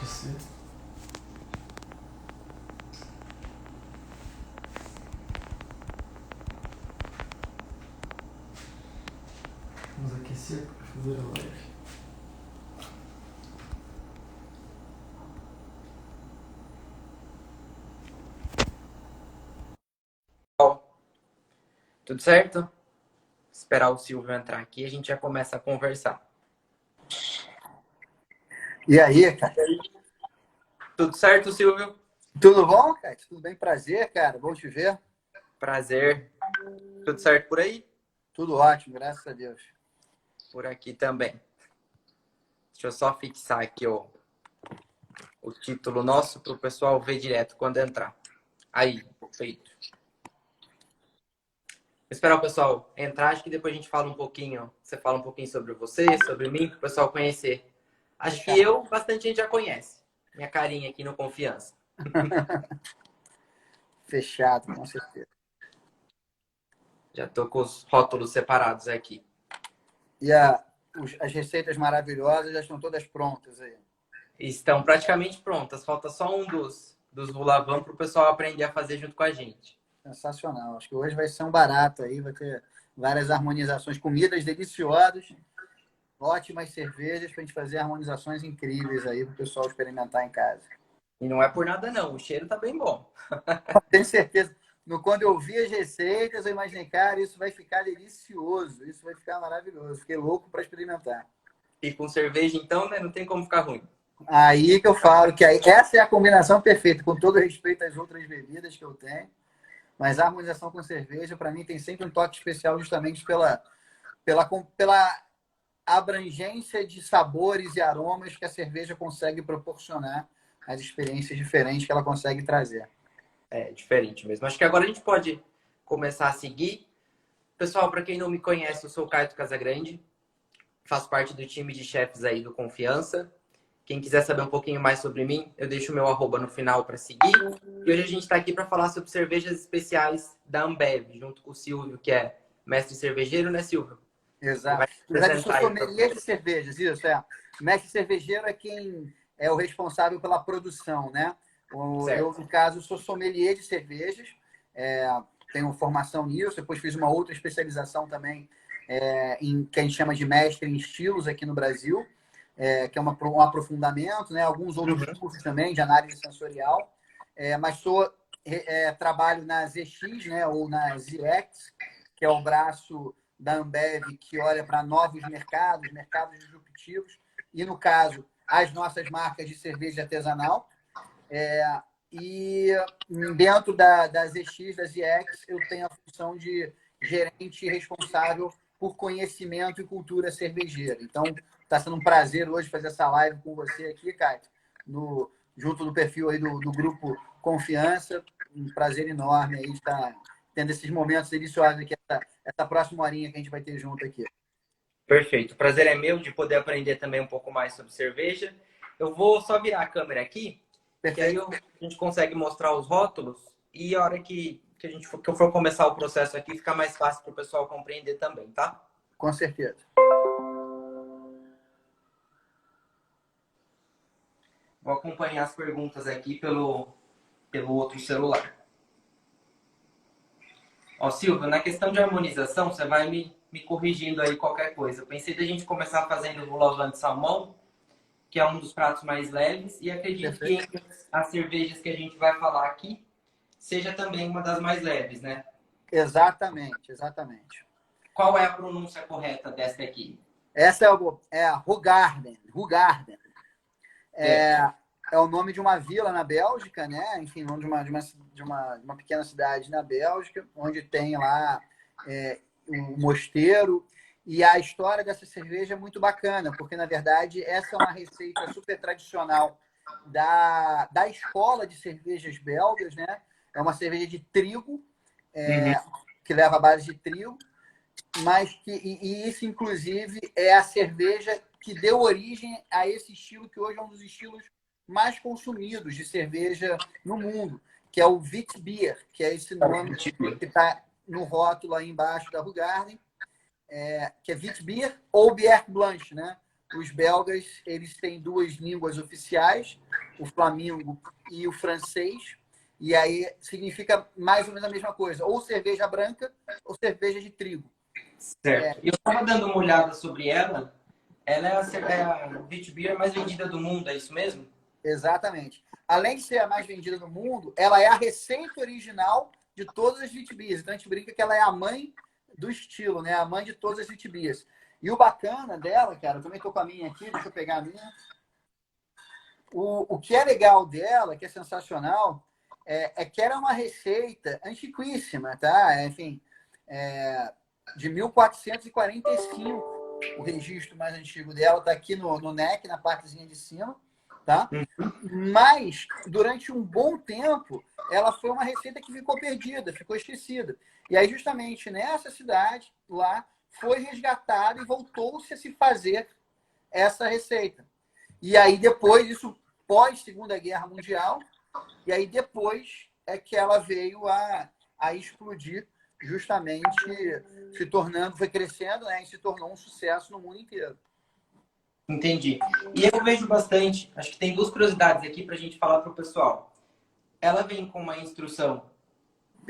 aquecer. Vamos aquecer para fazer a live. Tudo certo? Esperar o Silvio entrar aqui, a gente já começa a conversar. E aí, cara? Tudo certo, Silvio? Tudo bom, cara? Tudo bem? Prazer, cara. Bom te ver. Prazer. Tudo certo por aí? Tudo ótimo, graças a Deus. Por aqui também. Deixa eu só fixar aqui o título nosso para o pessoal ver direto quando entrar. Aí, feito. Vou esperar o pessoal entrar, acho que depois a gente fala um pouquinho. Você fala um pouquinho sobre você, sobre mim, para o pessoal conhecer. Acho que bastante gente já conhece. Minha carinha aqui no Confiança. Fechado, com certeza. Já tô com os rótulos separados aqui. E as receitas maravilhosas já estão todas prontas aí. Estão praticamente prontas. Falta só um dos Rulavan para o pessoal aprender a fazer junto com a gente. Sensacional. Acho que hoje vai ser um barato aí, vai ter várias harmonizações, comidas deliciosas, ótimas cervejas para a gente fazer harmonizações incríveis aí para o pessoal experimentar em casa. E não é por nada não, o cheiro tá bem bom. Tenho certeza. Quando eu vi as receitas, eu imaginei, cara, isso vai ficar delicioso, isso vai ficar maravilhoso. Fiquei louco para experimentar. E com cerveja, então, né? Não tem como ficar ruim. Aí que eu falo que essa é a combinação perfeita, com todo respeito às outras bebidas que eu tenho. Mas a harmonização com cerveja, para mim, tem sempre um toque especial justamente pela abrangência de sabores e aromas que a cerveja consegue proporcionar, as experiências diferentes que ela consegue trazer. É diferente mesmo. Acho que agora a gente pode começar a seguir. Pessoal, para quem não me conhece, eu sou o Caio Casagrande. Faço parte do time de chefes aí do Confiança. Quem quiser saber um pouquinho mais sobre mim, eu deixo o meu @, no final para seguir. E hoje a gente está aqui para falar sobre cervejas especiais da Ambev, junto com o Silvio, que é mestre cervejeiro, né, Silvio? Exato. Na verdade, eu sou sommelier de cervejas, isso é. Mestre cervejeiro é quem é o responsável pela produção, né? Eu, no caso, sou sommelier de cervejas, tenho formação nisso, depois fiz uma outra especialização também que a gente chama de mestre em estilos aqui no Brasil, que é um aprofundamento, né? Alguns outros cursos também de análise sensorial, mas trabalho na ZX, né? Ou na ZX, que é o braço da Ambev que olha para novos mercados, mercados disruptivos, e, no caso, as nossas marcas de cerveja artesanal. E dentro da ZX, da ZX, eu tenho a função de gerente responsável por conhecimento e cultura cervejeira. Então, está sendo um prazer hoje fazer essa live com você aqui, Caio, junto do perfil aí do Grupo Confiança. Um prazer enorme aí estar tendo esses momentos deliciosos aqui, essa próxima horinha que a gente vai ter junto aqui. Perfeito. O prazer é meu de poder aprender também um pouco mais sobre cerveja. Eu vou só virar a câmera aqui, que aí a gente consegue mostrar os rótulos e a hora que eu for começar o processo aqui, fica mais fácil para o pessoal compreender também, tá? Com certeza. Vou acompanhar as perguntas aqui pelo outro celular. Ó, Silvio, na questão de harmonização, você vai me corrigindo aí qualquer coisa. Eu pensei da gente começar fazendo o lavande de salmão, que é um dos pratos mais leves, e acredito que entre as cervejas que a gente vai falar aqui, seja também uma das mais leves, né? Exatamente, exatamente. Qual é a pronúncia correta desta aqui? Essa é a Hoegaarden. É o nome de uma vila na Bélgica, né? Enfim, nome de uma pequena cidade na Bélgica, onde tem lá um mosteiro. E a história dessa cerveja é muito bacana, porque, na verdade, essa é uma receita super tradicional da escola de cervejas belgas, né? É uma cerveja de trigo, que leva a base de trigo, mas e isso, inclusive, é a cerveja que deu origem a esse estilo que hoje é um dos estilos mais consumidos de cerveja no mundo, que é o Witbier, que é esse nome que está no rótulo aí embaixo da Hoegaarden, que é Witbier ou Bière Blanche, né? os belgas, eles têm duas línguas oficiais, o flamingo e o francês, e aí significa mais ou menos a mesma coisa, ou cerveja branca ou cerveja de trigo. Certo. Eu estava dando uma olhada sobre ela. Ela é a wheat beer mais vendida do mundo, é isso mesmo? Exatamente. Além de ser a mais vendida do mundo, ela é a receita original de todas as wheat beers. Então a gente brinca que ela é a mãe do estilo, né? A mãe de todas as wheat beers. E o bacana dela, cara, eu também tô com a minha aqui, deixa eu pegar a minha. O que é legal dela, que é sensacional, é que era uma receita antiquíssima, tá? Enfim, de 1445. O registro mais antigo dela está aqui no neck, na partezinha de cima, tá? Mas, durante um bom tempo, ela foi uma receita que ficou perdida, ficou esquecida. E aí, justamente nessa cidade, lá, foi resgatada e voltou-se a se fazer essa receita. E aí, depois, isso pós-Segunda Guerra Mundial, e aí depois é que ela veio a explodir, justamente se tornando, foi crescendo, né, e se tornou um sucesso no mundo inteiro. Entendi. E eu vejo bastante, acho que tem duas curiosidades aqui para a gente falar para o pessoal. Ela vem com uma instrução,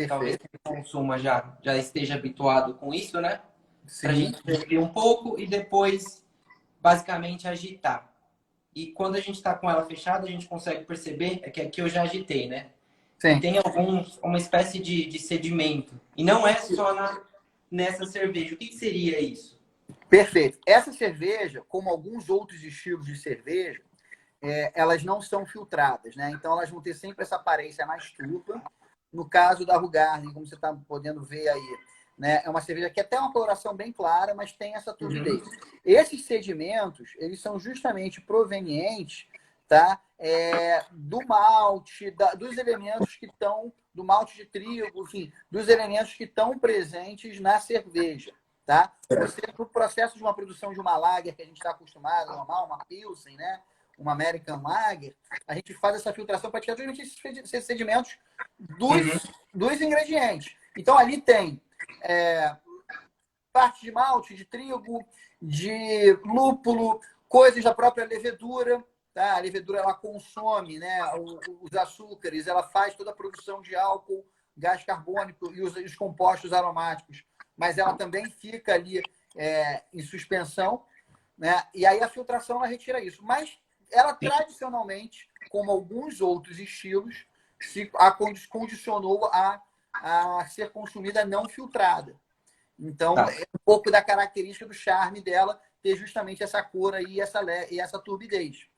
talvez Perfeito. quem consuma já esteja habituado com isso, né? Para a Sim. gente servir um pouco e depois, basicamente, agitar. E quando a gente está com ela fechada, a gente consegue perceber, é que aqui eu já agitei, né? Sim. Tem uma espécie de sedimento. E não é só nessa cerveja. O que seria isso? Perfeito. Essa cerveja, como alguns outros estilos de cerveja, elas não são filtradas, né? Então elas vão ter sempre essa aparência mais turva. No caso da Hoegaarden, como você está podendo ver aí, né? É uma cerveja que até uma coloração bem clara, mas tem essa turbidez. Esses sedimentos, eles são justamente provenientes, tá? Do malte, dos elementos que estão, do malte de trigo, enfim, dos elementos que estão presentes na cerveja, tá? Você, no processo de uma produção de uma lager que a gente está acostumado, normal, uma Pilsen, né? Uma American Lager, a gente faz essa filtração para tirar justamente esses sedimentos dos ingredientes. Então, ali tem parte de malte, de trigo, de lúpulo, coisas da própria levedura. Tá? A levedura ela consome, né, os açúcares, ela faz toda a produção de álcool, gás carbônico e os compostos aromáticos, mas ela também fica ali em suspensão, né? E aí a filtração ela retira isso. Mas ela tradicionalmente, como alguns outros estilos, se condicionou a ser consumida não filtrada. Então, é um pouco da característica do charme dela ter justamente essa cor aí e essa turbidez.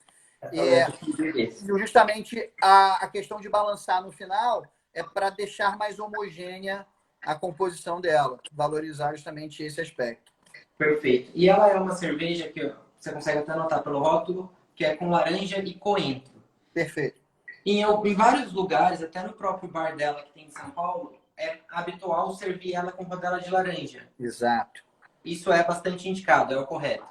Justamente a questão de balançar no final é para deixar mais homogênea a composição dela, valorizar justamente esse aspecto. Perfeito. E ela é uma cerveja que você consegue até notar pelo rótulo, que é com laranja e coentro. Perfeito. Em vários lugares, até no próprio bar dela que tem em São Paulo, é habitual servir ela com rodela de laranja. Exato. Isso é bastante indicado, é o correto.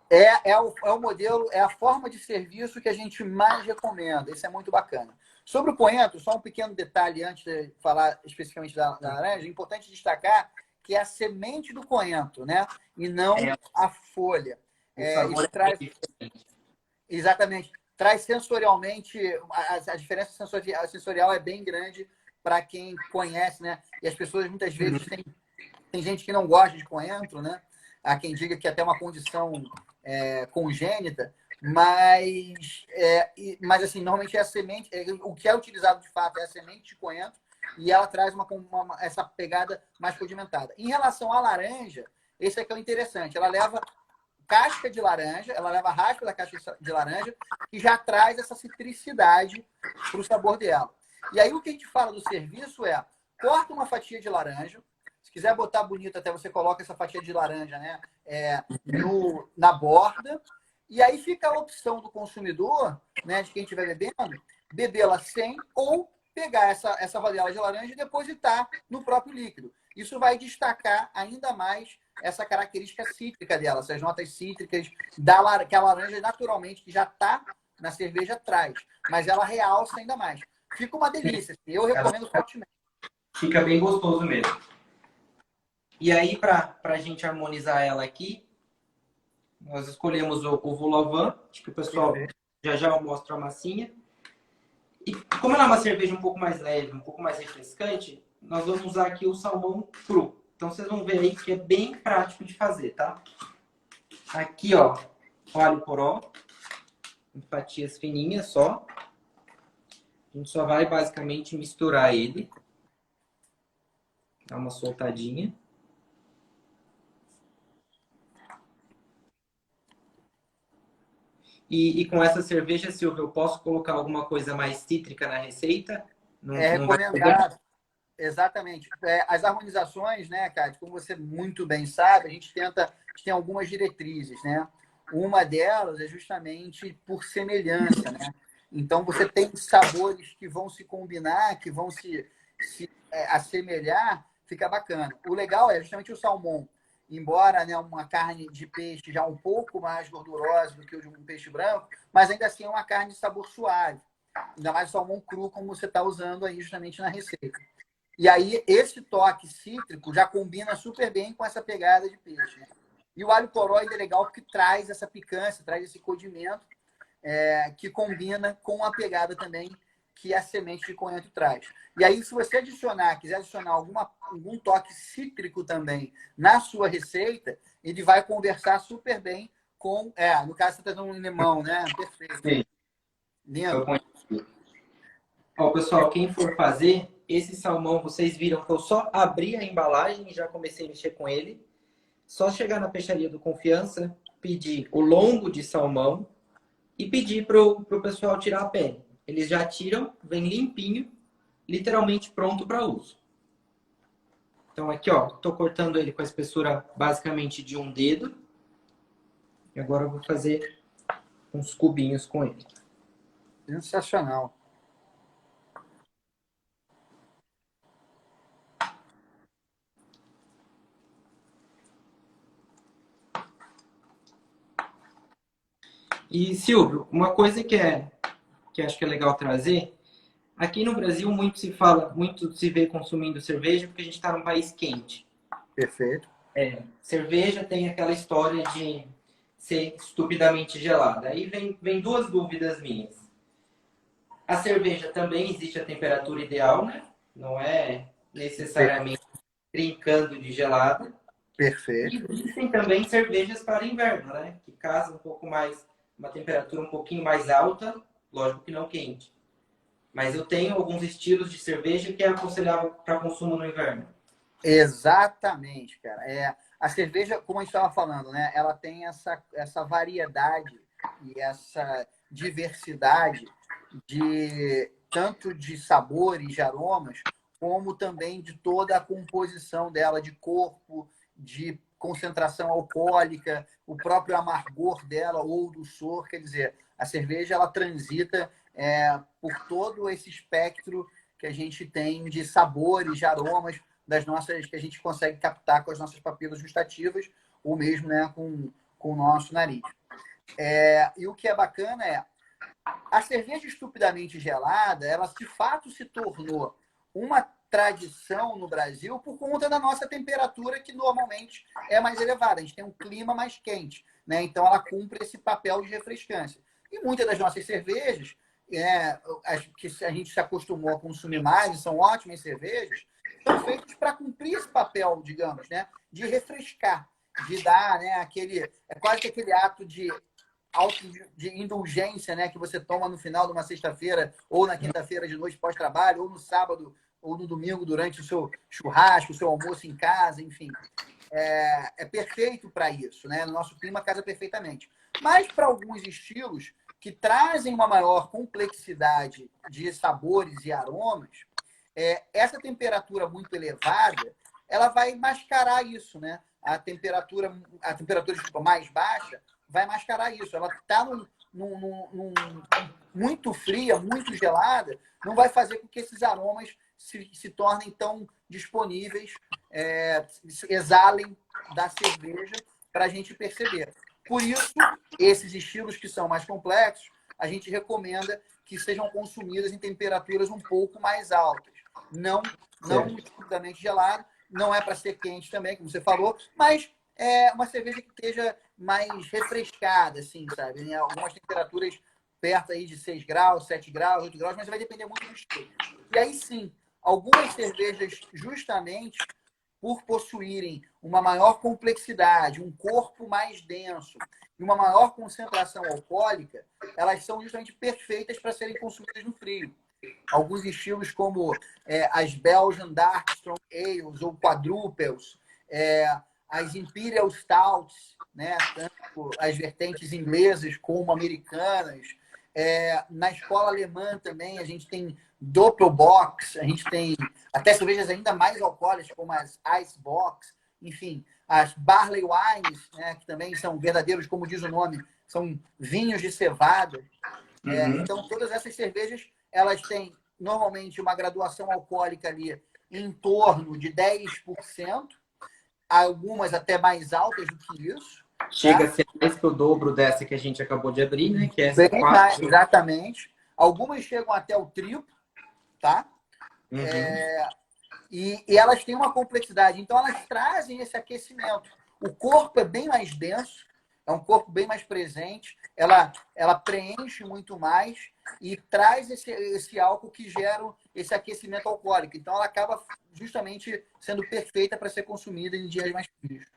É o modelo, é a forma de serviço que a gente mais recomenda. Isso é muito bacana. Sobre o coentro, só um pequeno detalhe antes de falar especificamente da laranja, é importante destacar que é a semente do coentro, né? E não a folha. Isso traz... Exatamente. Traz sensorialmente, a diferença sensorial é bem grande para quem conhece, né? E as pessoas muitas vezes tem gente que não gosta de coentro, né? Há quem diga que é até uma condição congênita, mas assim, normalmente é a semente, o que é utilizado de fato é a semente de coentro e ela traz essa pegada mais condimentada. Em relação à laranja, esse aqui é o interessante, ela leva casca de laranja, ela leva a raspa da casca de laranja, que já traz essa citricidade para o sabor dela. E aí o que a gente fala do serviço corta uma fatia de laranja, se quiser botar bonito, até você coloca essa fatia de laranja, né, na borda, e aí fica a opção do consumidor, né, de quem estiver bebendo, bebê-la sem ou pegar essa rodela de laranja e depositar no próprio líquido. Isso vai destacar ainda mais essa característica cítrica dela, essas notas cítricas que a laranja naturalmente, que já está na cerveja, traz, mas ela realça ainda mais. Fica uma delícia. Eu recomendo fortemente. Fica bem gostoso mesmo. E aí, para a gente harmonizar ela aqui, Nós escolhemos o Vulavan, acho que o pessoal já mostra a massinha. E como ela é uma cerveja um pouco mais leve, um pouco mais refrescante, nós vamos usar aqui o salmão cru. Então vocês vão ver aí que é bem prático de fazer, tá? Aqui, ó, o alho poró, em fatias fininhas só. A gente só vai basicamente misturar ele. Dá uma soltadinha. E com essa cerveja, Silvio, eu posso colocar alguma coisa mais cítrica na receita? É Não vai... recomendado. Exatamente. As harmonizações, né, Cátia, como você muito bem sabe, a gente tem algumas diretrizes, né? Uma delas é justamente por semelhança, né? Então, você tem sabores que vão se combinar, que vão se assemelhar, fica bacana. O legal é justamente o salmão. Embora, né, uma carne de peixe já um pouco mais gordurosa do que o de um peixe branco, mas ainda assim é uma carne de sabor suave. Ainda mais o salmão cru, como você está usando aí justamente na receita. E aí, esse toque cítrico já combina super bem com essa pegada de peixe, né? E o alho poró é legal porque traz essa picância, traz esse condimento que combina com a pegada também que a semente de coentro traz. E aí, se você quiser adicionar algum toque cítrico também na sua receita, ele vai conversar super bem com... no caso, você está dando um limão, né? Perfeito. Sim. Lindo. Ó, pessoal, quem for fazer, esse salmão, vocês viram que eu só abri a embalagem e já comecei a mexer com ele. Só chegar na peixaria do Confiança, pedir o lombo de salmão e pedir pro pessoal tirar a pele. Eles já tiram, vem limpinho, literalmente pronto para uso. Então aqui, ó, tô cortando ele com a espessura basicamente de um dedo. E agora eu vou fazer uns cubinhos com ele. Sensacional. E, Silvio, uma coisa que acho que é legal trazer, aqui no Brasil muito se vê consumindo cerveja porque a gente está num país quente. Perfeito. Cerveja tem aquela história de ser estupidamente gelada. Aí vem duas dúvidas minhas. A cerveja também existe a temperatura ideal, né? Não é necessariamente brincando de gelada. Perfeito. E existem também cervejas para inverno, né? Que casam um pouco mais, uma temperatura um pouquinho mais alta, lógico que não quente. Mas eu tenho alguns estilos de cerveja que é aconselhável para consumo no inverno. Exatamente, cara. A cerveja, como a gente estava falando, né? Ela tem essa variedade e essa diversidade de tanto de sabores, de aromas, como também de toda a composição dela, de corpo, de concentração alcoólica, o próprio amargor dela ou dulçor. Quer dizer, a cerveja ela transita por todo esse espectro que a gente tem de sabores, de aromas das nossas que a gente consegue captar com as nossas papilas gustativas ou mesmo, né, com o nosso nariz. E o que é bacana a cerveja estupidamente gelada, ela de fato se tornou uma tradição no Brasil por conta da nossa temperatura, que normalmente é mais elevada. A gente tem um clima mais quente, né? Então ela cumpre esse papel de refrescância. E muitas das nossas cervejas, as que a gente se acostumou a consumir mais, e são ótimas cervejas, são feitas para cumprir esse papel, digamos, né? De refrescar, de dar, né, quase que aquele ato de indulgência, né, que você toma no final de uma sexta-feira ou na quinta-feira de noite pós-trabalho ou no sábado ou no domingo durante o seu churrasco, o seu almoço em casa, enfim. É perfeito para isso, né? No nosso clima casa perfeitamente. Mas para alguns estilos que trazem uma maior complexidade de sabores e aromas, essa temperatura muito elevada, ela vai mascarar isso, né? A temperatura desculpa, mais baixa vai mascarar isso. Ela está muito fria, muito gelada, não vai fazer com que esses aromas se tornem tão disponíveis, exalem da cerveja para a gente perceber. Por isso, esses estilos que são mais complexos, a gente recomenda que sejam consumidas em temperaturas um pouco mais altas. Não estupidamente gelado, não é para ser quente também, como você falou, mas É uma cerveja que esteja mais refrescada, assim, sabe? Em algumas temperaturas perto aí de 6 graus, 7 graus, 8 graus, mas vai depender muito do estilo. E aí sim, algumas cervejas, justamente por possuírem uma maior complexidade, um corpo mais denso e uma maior concentração alcoólica, elas são justamente perfeitas para serem consumidas no frio. Alguns estilos como as Belgian Dark Strong Ales ou Quadruples, as Imperial Stouts, né? Tanto as vertentes inglesas como americanas. Na escola alemã também a gente tem Doppelbock, a gente tem até cervejas ainda mais alcoólicas, como as Icebox, enfim, as Barley Wines, né, que também são verdadeiros, como diz o nome, são vinhos de cevada. Então, todas essas cervejas, elas têm normalmente uma graduação alcoólica ali em torno de 10%, algumas até mais altas do que isso. Chega a ser mais que o dobro dessa que a gente acabou de abrir, né? Que é essa Bem 4. mais, exatamente. Algumas chegam até o triplo, tá? E elas têm uma complexidade. Então, elas trazem esse aquecimento. O corpo é bem mais denso, é um corpo bem mais presente, ela preenche muito mais e traz esse álcool que gera esse aquecimento alcoólico. Então, ela acaba justamente sendo perfeita para ser consumida em dias mais frios.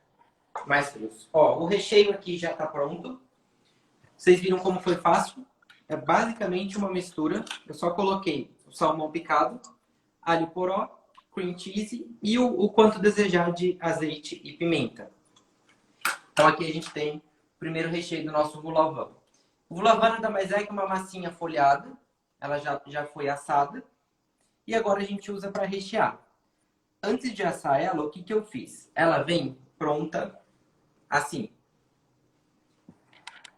Mais frios. Ó, o recheio aqui já está pronto. Vocês viram como foi fácil? É basicamente uma mistura. Eu só coloquei o salmão picado, alho poró, cream cheese e o quanto desejar de azeite e pimenta. Então aqui a gente tem o primeiro recheio do nosso vulavan. O vulavan nada mais é que uma massinha folhada. Ela já foi assada. E agora a gente usa para rechear. Antes de assar ela, o que eu fiz? Ela vem pronta assim.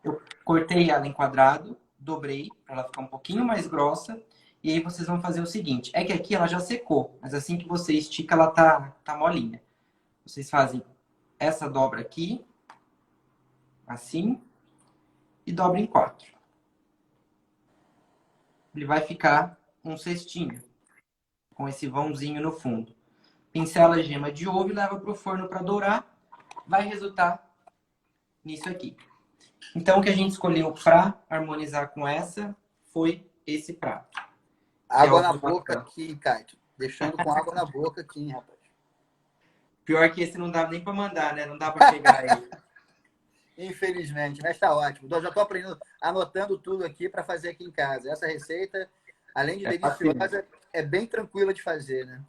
Eu cortei ela em quadrado, dobrei para ela ficar um pouquinho mais grossa. E aí vocês vão fazer o seguinte. É que aqui ela já secou, mas assim que você estica, ela tá molinha. Vocês fazem essa dobra aqui, assim, e dobra em 4. Ele vai ficar um cestinho, com esse vãozinho no fundo. Pincela a gema de ovo e leva para o forno para dourar. Vai resultar nisso aqui. Então, o que a gente escolheu para harmonizar com essa foi esse prato. Água na boca aqui, Caio. Deixando com água na boca aqui, hein, rapaz. Pior que esse não dá nem para mandar, né? Não dá para pegar aí. Infelizmente, mas está ótimo. Eu já estou aprendendo, anotando tudo aqui para fazer aqui em casa. Essa receita, além de deliciosa, é bem tranquila de fazer, né?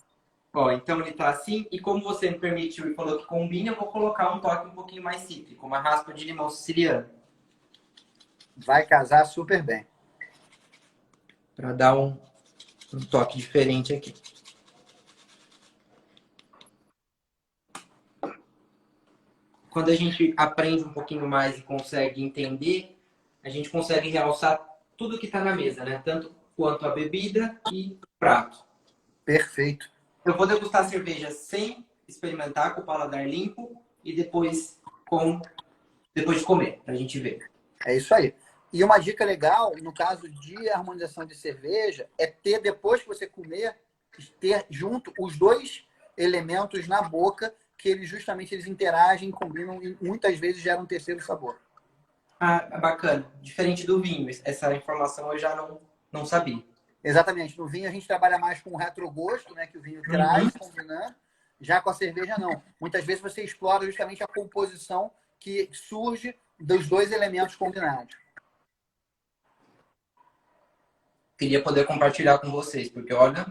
Ó, então ele tá assim, e como você me permitiu e falou que combina, eu vou colocar um toque um pouquinho mais cítrico, uma raspa de limão siciliano. Vai casar super bem. Para dar um toque diferente aqui. Quando a gente aprende um pouquinho mais e consegue entender, a gente consegue realçar tudo que está na mesa, né? Tanto quanto a bebida e o prato. Perfeito. Eu vou degustar a cerveja sem experimentar, com o paladar limpo e depois de comer, para a gente ver. É isso aí. E uma dica legal, no caso de harmonização de cerveja, é ter, depois que você comer, ter junto os dois elementos na boca, que eles interagem, combinam e muitas vezes geram um terceiro sabor. Ah, bacana. Diferente do vinho. Essa informação eu já não sabia. Exatamente. No vinho a gente trabalha mais com o retrogosto, né, que o vinho traz, combinando. Já com a cerveja, não. Muitas vezes você explora justamente a composição que surge dos dois elementos combinados. Queria poder compartilhar com vocês, porque olha...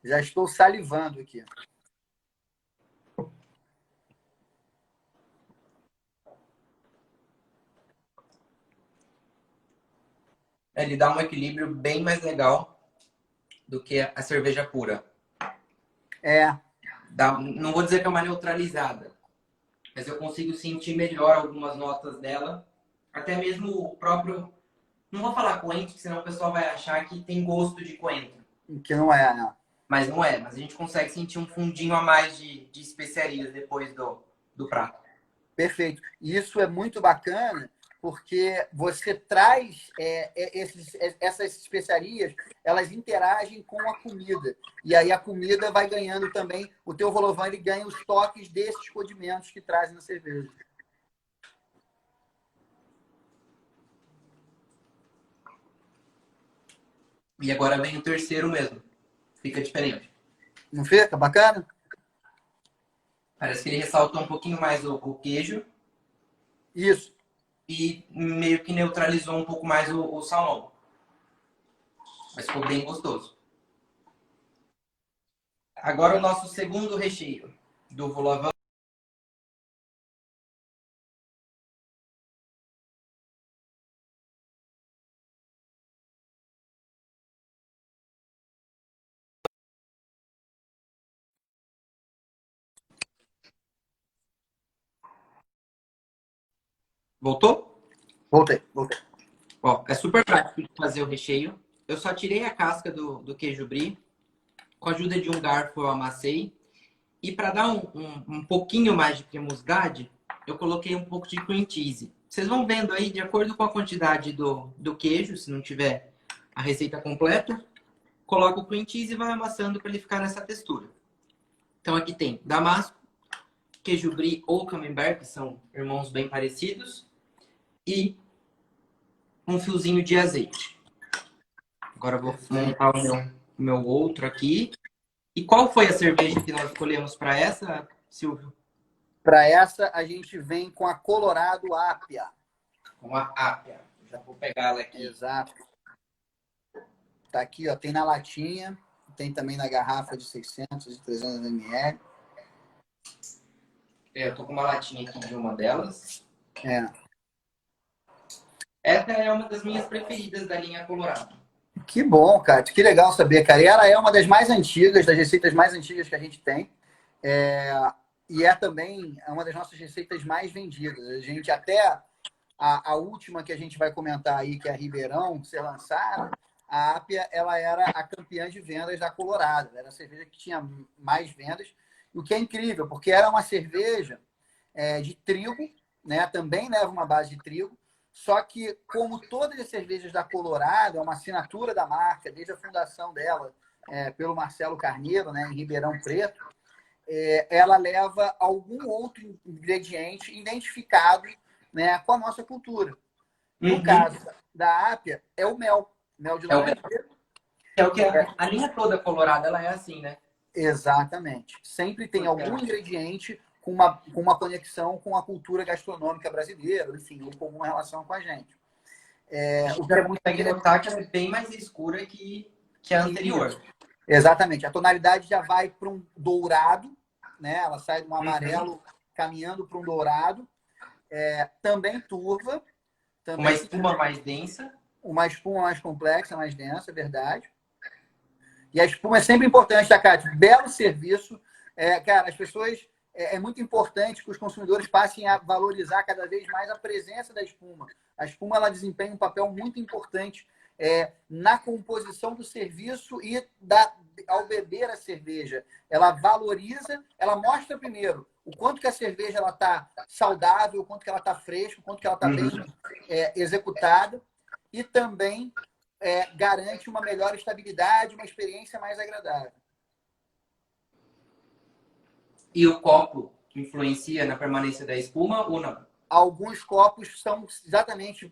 Já estou salivando aqui. Ele dá um equilíbrio bem mais legal do que a cerveja pura. Não vou dizer que é uma neutralizada, mas eu consigo sentir melhor algumas notas dela. Até mesmo o próprio... Não vou falar coentro, senão o pessoal vai achar que tem gosto de coentro. Que não é, né? Mas não é. Mas a gente consegue sentir um fundinho a mais de especiarias depois do prato. Perfeito. E isso é muito bacana, porque você traz essas especiarias, elas interagem com a comida. E aí a comida vai ganhando também, o teu vol-au-vent ele ganha os toques desses condimentos que trazem na cerveja. E agora vem o terceiro mesmo. Fica diferente. Não fica? Bacana? Parece que ele ressaltou um pouquinho mais o queijo Isso. e meio que neutralizou um pouco mais o salmão. Mas ficou bem gostoso. Agora o nosso segundo recheio do vol-au-vent. Voltou? Voltei. Ó, é super prático de fazer o recheio. Eu só tirei a casca do queijo brie. Com a ajuda de um garfo eu amassei. E para dar um pouquinho mais de cremosidade, eu coloquei um pouco de cream cheese. Vocês vão vendo aí, de acordo com a quantidade do queijo, se não tiver a receita completa, coloca o cream cheese e vai amassando para ele ficar nessa textura. Então aqui tem damasco, queijo brie ou camembert, que são irmãos bem parecidos, e um fiozinho de azeite. Agora eu vou montar o meu outro aqui. E qual foi a cerveja que nós escolhemos para essa, Silvio? Para essa, a gente vem com a Colorado Apia. Com a Apia. Já vou pegar ela aqui. Exato. Tá aqui, ó, tem na latinha, tem também na garrafa de 600 e 300 ml. Eu tô com uma latinha aqui de uma delas. É. Essa é uma das minhas preferidas da linha Colorado. Que bom, cara. Que legal saber, cara. E ela é uma das mais antigas, das receitas mais antigas que a gente tem. E é também uma das nossas receitas mais vendidas. A gente até a última que a gente vai comentar aí, que é a Ribeirão, ser lançada, a Apia, ela era a campeã de vendas da Colorado. Era a cerveja que tinha mais vendas. O que é incrível, porque era uma cerveja de trigo, né? Também leva uma base de trigo. Só que, como todas as cervejas da Colorado, é uma assinatura da marca, desde a fundação dela, pelo Marcelo Carneiro, né, em Ribeirão Preto, ela leva algum outro ingrediente identificado, né, com a nossa cultura. No caso da Apia, é o mel. Mel de laranjeira. É o que a linha toda Colorado, ela é assim, né? Exatamente. Sempre tem algum ingrediente com uma conexão com a cultura gastronômica brasileira, enfim, ou com alguma relação com a gente. O que é muito consegue notar que ela é bem mais escura que a anterior. Exatamente. A tonalidade já vai para um dourado, né? Ela sai de um amarelo caminhando para um dourado. Também turva. Também uma espuma mais densa. Uma espuma mais complexa, mais densa, é verdade. E a espuma é sempre importante, tá, Cátia? Belo serviço. Cara, as pessoas... É muito importante que os consumidores passem a valorizar cada vez mais a presença da espuma. A espuma ela desempenha um papel muito importante na composição do serviço e ao beber a cerveja. Ela valoriza, ela mostra primeiro o quanto que a cerveja está saudável, o quanto que ela está fresca, o quanto que ela está bem executada e também garante uma melhor estabilidade, uma experiência mais agradável. E o copo influencia na permanência da espuma ou não? Alguns copos são exatamente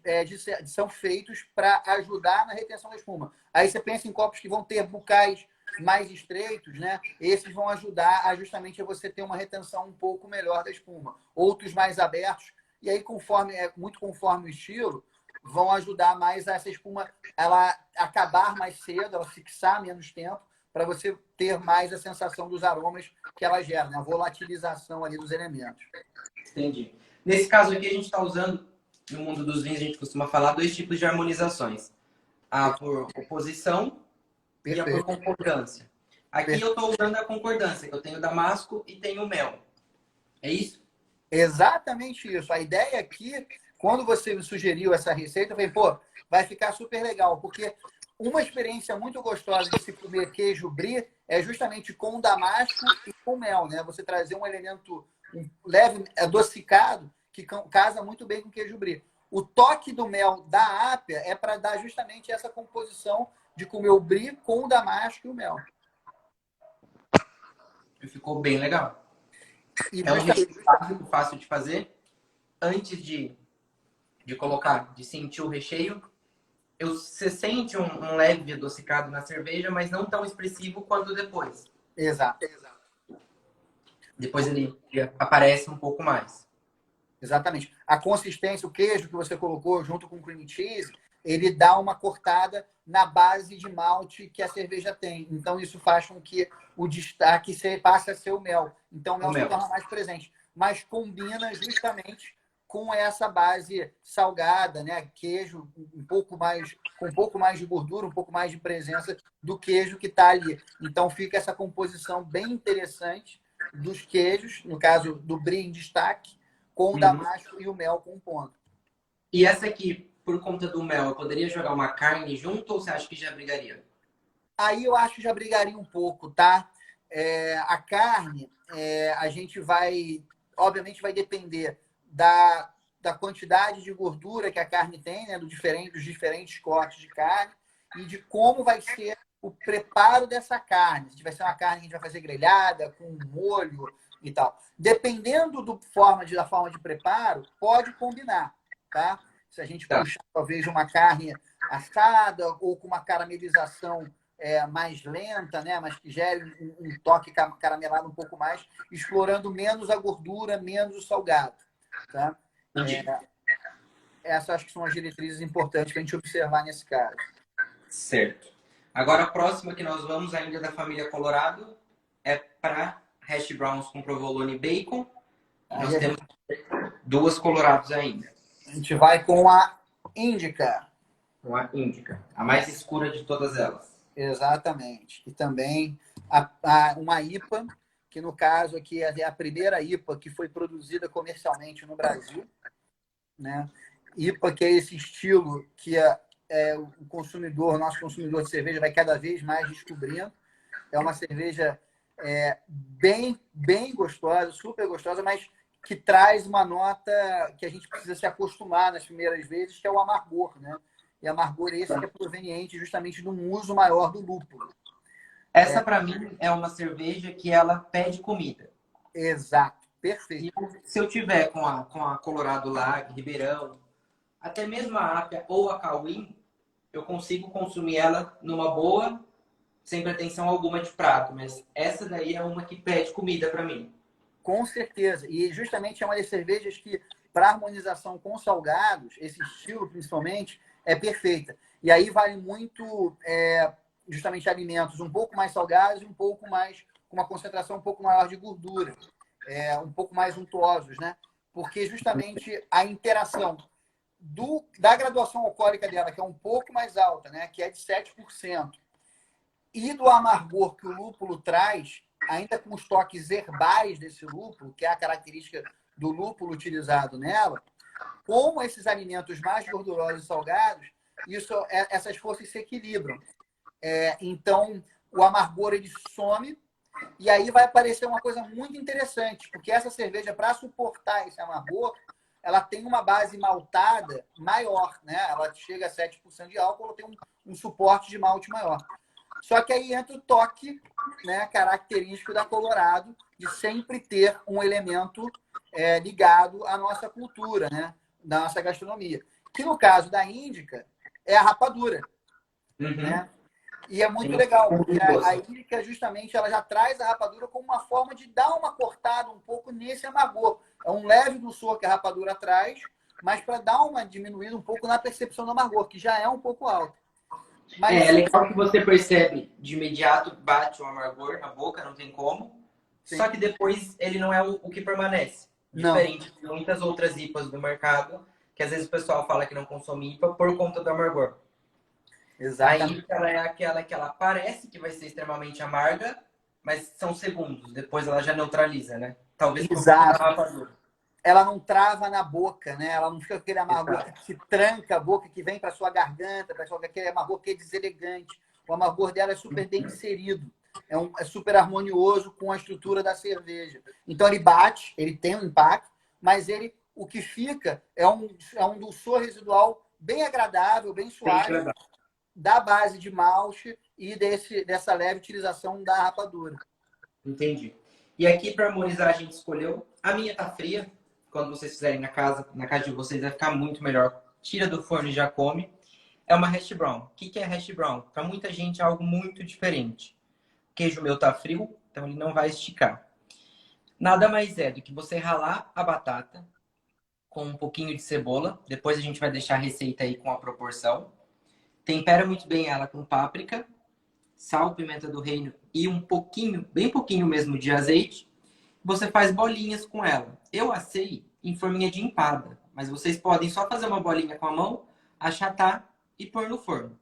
são feitos para ajudar na retenção da espuma. Aí você pensa em copos que vão ter bucais mais estreitos, né? Esses vão ajudar justamente a você ter uma retenção um pouco melhor da espuma. Outros mais abertos, e aí muito conforme o estilo, vão ajudar mais essa espuma ela acabar mais cedo, ela fixar menos tempo, para você ter mais a sensação dos aromas que ela gera, né? A volatilização ali dos elementos. Entendi. Nesse caso aqui, a gente está usando, no mundo dos vinhos, a gente costuma falar 2 tipos de harmonizações. A por oposição e a por concordância. Aqui eu estou usando a concordância, que eu tenho damasco e tenho mel. É isso? Exatamente isso. A ideia aqui, quando você me sugeriu essa receita, eu falei, pô, vai ficar super legal, porque uma experiência muito gostosa de se comer queijo brie é justamente com damasco e com mel, né? Você trazer um elemento leve, adocicado, que casa muito bem com queijo brie. O toque do mel da Ápia é para dar justamente essa composição de comer o brie com o damasco e o mel. E ficou bem legal. E É um justamente... recheio rápido, fácil de fazer. Antes de colocar, de sentir o recheio, você sente um leve adocicado na cerveja, mas não tão expressivo quanto depois. Exato. Depois ele aparece um pouco mais. Exatamente. A consistência, o queijo que você colocou junto com o cream cheese, ele dá uma cortada na base de malte que a cerveja tem. Então, isso faz com que o destaque passe a ser o mel. Então, o mel se torna mais presente. Mas combina justamente com essa base salgada, né? Queijo com um pouco mais de gordura, um pouco mais de presença do queijo que está ali. Então, fica essa composição bem interessante dos queijos, no caso do brie em destaque, com o damasco e o mel compondo. E essa aqui, por conta do mel, eu poderia jogar uma carne junto ou você acha que já brigaria? Aí eu acho que já brigaria um pouco, tá? A carne, a gente vai... Obviamente vai depender da quantidade de gordura que a carne tem, né? Dos diferentes cortes de carne e de como vai ser o preparo dessa carne. Se vai ser uma carne que a gente vai fazer grelhada, com molho e tal. Dependendo da forma de preparo, pode combinar, tá? Se a gente puxar, talvez, uma carne assada ou com uma caramelização mais lenta, né? Mas que gere um toque caramelado um pouco mais, explorando menos a gordura, menos o salgado, tá? Essas acho que são as diretrizes importantes para a gente observar nesse caso. Certo. Agora, a próxima que nós vamos, ainda da família Colorado, é para hash browns com provolone e bacon. Nós temos 2 Colorados ainda. A gente vai com a Índica. Com a Índica, a mais escura de todas elas. Exatamente. E também uma IPA, que no caso aqui é a primeira IPA que foi produzida comercialmente no Brasil, né? IPA, que é esse estilo que o consumidor, nosso consumidor de cerveja, vai cada vez mais descobrindo. É uma cerveja bem gostosa, super gostosa, mas que traz uma nota que a gente precisa se acostumar nas primeiras vezes, que é o amargor, né? E amargor esse que é proveniente justamente de um uso maior do lúpulo. Essa, para mim, é uma cerveja que ela pede comida. Exato, perfeito. Se eu tiver com a Colorado Lager, Ribeirão, até mesmo a Ápia ou a Cauim, eu consigo consumir ela numa boa, sem pretensão alguma de prato. Mas essa daí é uma que pede comida para mim. Com certeza. E justamente é uma das cervejas que, para harmonização com salgados, esse estilo principalmente, é perfeita. E aí vale muito justamente alimentos um pouco mais salgados e um pouco mais, com uma concentração um pouco maior de gordura, um pouco mais untuosos, né? Porque justamente a interação da graduação alcoólica dela, que é um pouco mais alta, né? Que é de 7%, e do amargor que o lúpulo traz, ainda com os toques herbais desse lúpulo, que é a característica do lúpulo utilizado nela, com esses alimentos mais gordurosos e salgados, essas forças se equilibram. Então, o amargor ele some e aí vai aparecer uma coisa muito interessante, porque essa cerveja, para suportar esse amargor, ela tem uma base maltada maior, né? Ela chega a 7% de álcool, ela tem um suporte de malte maior. Só que aí entra o toque, né, característico da Colorado, de sempre ter um elemento ligado à nossa cultura, né, da nossa gastronomia. Que no caso da Índica é a rapadura. Né? E é muito legal, porque a Índica justamente ela já traz a rapadura como uma forma de dar uma cortada um pouco nesse amargor. É um leve dulçor que a rapadura traz, mas para dar uma diminuída um pouco na percepção do amargor, que já é um pouco alto. Mas é legal que você percebe de imediato, bate o amargor na boca, não tem como. Sim. Só que depois ele não é o que permanece. Diferente de muitas outras IPAs do mercado, que às vezes o pessoal fala que não consome IPA por conta do amargor. Exatamente. A IPA é aquela que ela parece que vai ser extremamente amarga, mas são segundos. Depois ela já neutraliza, né? Talvez por conta da rapadura. Ela não trava na boca, né? Ela não fica aquele amargor que tranca a boca, que vem para sua garganta, aquele amargor que é deselegante. O amargor dela é super bem inserido, é super harmonioso com a estrutura da cerveja. Então ele bate, ele tem um impacto, mas ele o que fica é um dulçor residual bem agradável, bem Bem suave, agradável. da base de malte e dessa leve utilização da rapadura. Entendi. E aqui, para harmonizar, a gente escolheu. A minha tá fria. Quando vocês fizerem na casa de vocês, vai ficar muito melhor. Tira do forno e já come. É uma hash brown. O que é hash brown? Para muita gente é algo muito diferente. O queijo meu tá frio, então ele não vai esticar. Nada mais é do que você ralar a batata com um pouquinho de cebola. Depois a gente vai deixar a receita aí com a proporção. Tempera muito bem ela com páprica, sal, pimenta do reino e um pouquinho, bem pouquinho mesmo de azeite. Você faz bolinhas com ela. Eu assei em forminha de empada, mas vocês podem só fazer uma bolinha com a mão, achatar e pôr no forno.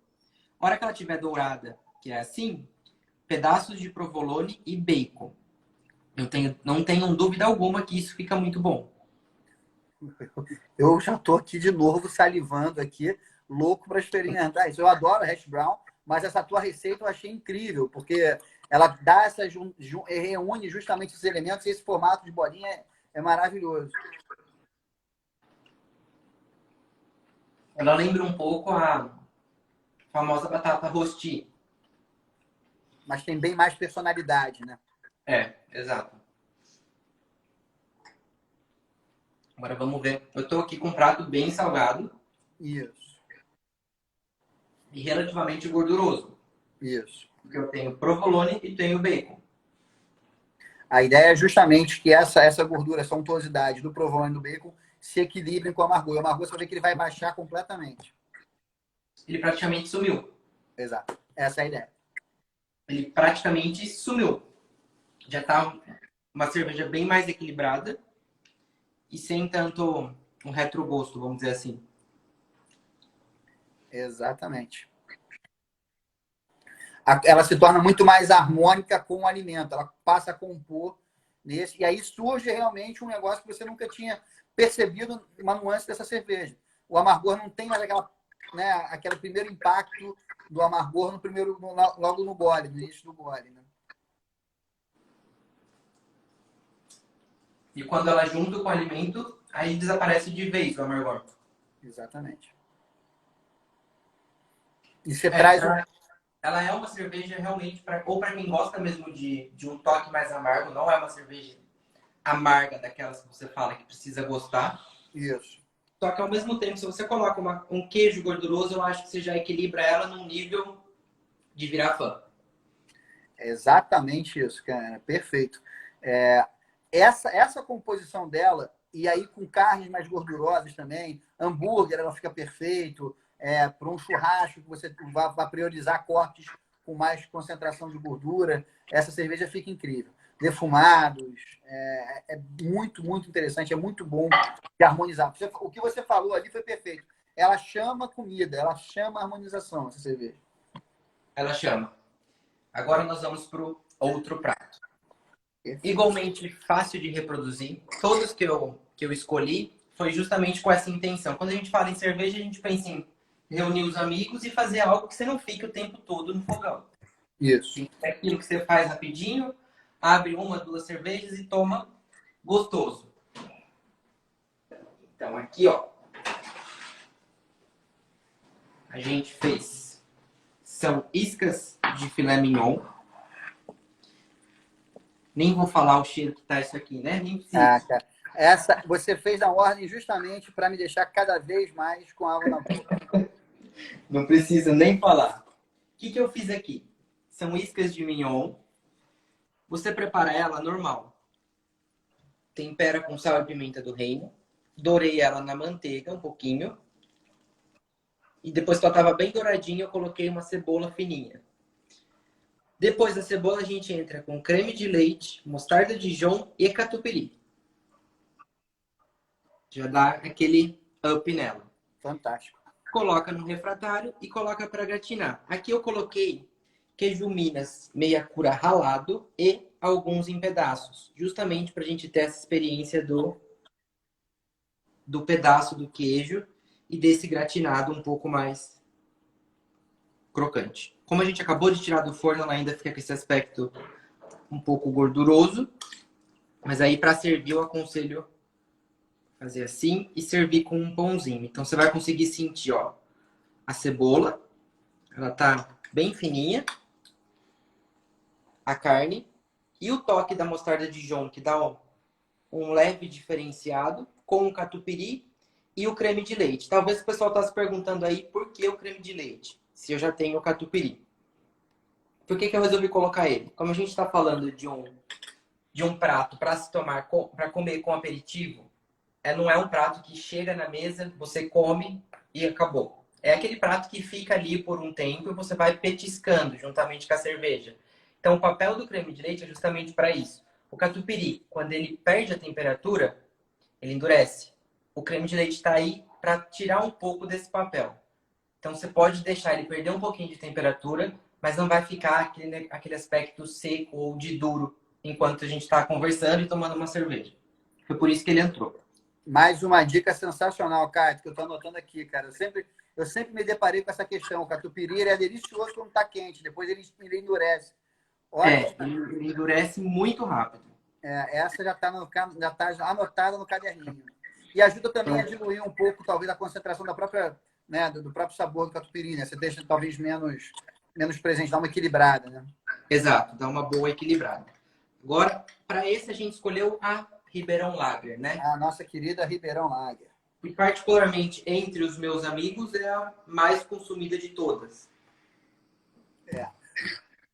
A hora que ela estiver dourada, que é assim, pedaços de provolone e bacon. Não tenho dúvida alguma que isso fica muito bom. Eu já estou aqui de novo salivando aqui, louco para experimentar isso. Eu adoro hash brown, mas essa tua receita eu achei incrível, porque ela dá reúne justamente esses elementos, e esse formato de bolinha é maravilhoso. Ela lembra um pouco a famosa batata rosti. Mas tem bem mais personalidade, né? É, exato. Agora vamos ver. Eu estou aqui com um prato bem salgado Isso, e relativamente gorduroso. isso. Porque eu tenho provolone e tenho bacon. A ideia é justamente que essa gordura, essa untuosidade do provolone e do bacon se equilibrem com o amargor. O amargor você vai ver que ele vai baixar completamente. Ele praticamente sumiu. Exato. Essa é a ideia. Ele praticamente sumiu. Já tá uma cerveja bem mais equilibrada e sem tanto um retrogosto, vamos dizer assim. Exatamente. Ela se torna muito mais harmônica com o alimento. Ela passa a compor nesse. E aí surge realmente um negócio que você nunca tinha percebido, uma nuance dessa cerveja. O amargor não tem mais aquele primeiro impacto do amargor logo no gole, no início do gole. Né? E quando ela junta com o alimento, aí desaparece de vez o amargor. Exatamente. E você traz ela é uma cerveja realmente, ou para quem gosta mesmo de um toque mais amargo, não é uma cerveja amarga daquelas que você fala que precisa gostar. Isso. Só que ao mesmo tempo, se você coloca um queijo gorduroso, eu acho que você já equilibra ela num nível de virar fã. É exatamente isso, cara. Perfeito. Essa composição dela, e aí com carnes mais gordurosas também, hambúrguer, ela fica perfeito. Para um churrasco que você vai priorizar cortes com mais concentração de gordura, essa cerveja fica incrível. Defumados, é muito, muito interessante, é muito bom de harmonizar. O que você falou ali foi perfeito. Ela chama comida, ela chama harmonização, essa cerveja. Ela chama. Agora nós vamos para o outro prato. Igualmente fácil de reproduzir. Todos que eu escolhi foi justamente com essa intenção. Quando a gente fala em cerveja, a gente pensa em reunir os amigos e fazer algo que você não fique o tempo todo no fogão. Isso. É aquilo que você faz rapidinho, abre uma, duas cervejas e toma gostoso. Então aqui, ó, a gente fez. São iscas de filé mignon. Nem vou falar o cheiro que tá isso aqui, né? Nem precisa. Cara. Você fez na ordem justamente para me deixar cada vez mais com água na boca. Não precisa nem falar. O que eu fiz aqui? São iscas de mignon. Você prepara ela normal. Tempera com sal e pimenta do reino. Dourei ela na manteiga um pouquinho. E depois que ela estava bem douradinha, eu coloquei uma cebola fininha. Depois da cebola, a gente entra com creme de leite, mostarda Dijon e catupiry. Já dá aquele up nela. Fantástico. Coloca no refratário e coloca para gratinar. Aqui eu coloquei queijo Minas meia cura ralado e alguns em pedaços. Justamente para a gente ter essa experiência do pedaço do queijo e desse gratinado um pouco mais crocante. Como a gente acabou de tirar do forno, ela ainda fica com esse aspecto um pouco gorduroso. Mas aí para servir eu aconselho fazer assim e servir com um pãozinho. Então você vai conseguir sentir, ó, a cebola, ela tá bem fininha, a carne e o toque da mostarda Dijon, que dá um leve diferenciado com o catupiry e o creme de leite. Talvez o pessoal tá se perguntando aí por que o creme de leite, se eu já tenho o catupiry. Por que eu resolvi colocar ele? Como a gente está falando de um prato para se tomar, para comer com aperitivo, não é um prato que chega na mesa, você come e acabou. É aquele prato que fica ali por um tempo e você vai petiscando juntamente com a cerveja. Então, o papel do creme de leite é justamente para isso. O catupiry, quando ele perde a temperatura, ele endurece. O creme de leite está aí para tirar um pouco desse papel. Então, você pode deixar ele perder um pouquinho de temperatura, mas não vai ficar aquele aspecto seco ou de duro enquanto a gente está conversando e tomando uma cerveja. Foi por isso que ele entrou. Mais uma dica sensacional, Caio, que eu estou anotando aqui, cara. Eu sempre me deparei com essa questão. O catupiry ele é delicioso quando está quente, depois ele endurece. Ele endurece muito rápido. Essa já está anotada no caderninho. E ajuda também a diluir um pouco, talvez, a concentração da própria, né, do próprio sabor do catupiry, né? Você deixa talvez menos presente, dá uma equilibrada, né? Exato, dá uma boa equilibrada. Agora, para esse a gente escolheu a Ribeirão Lager, né? A nossa querida Ribeirão Lager. E particularmente entre os meus amigos é a mais consumida de todas.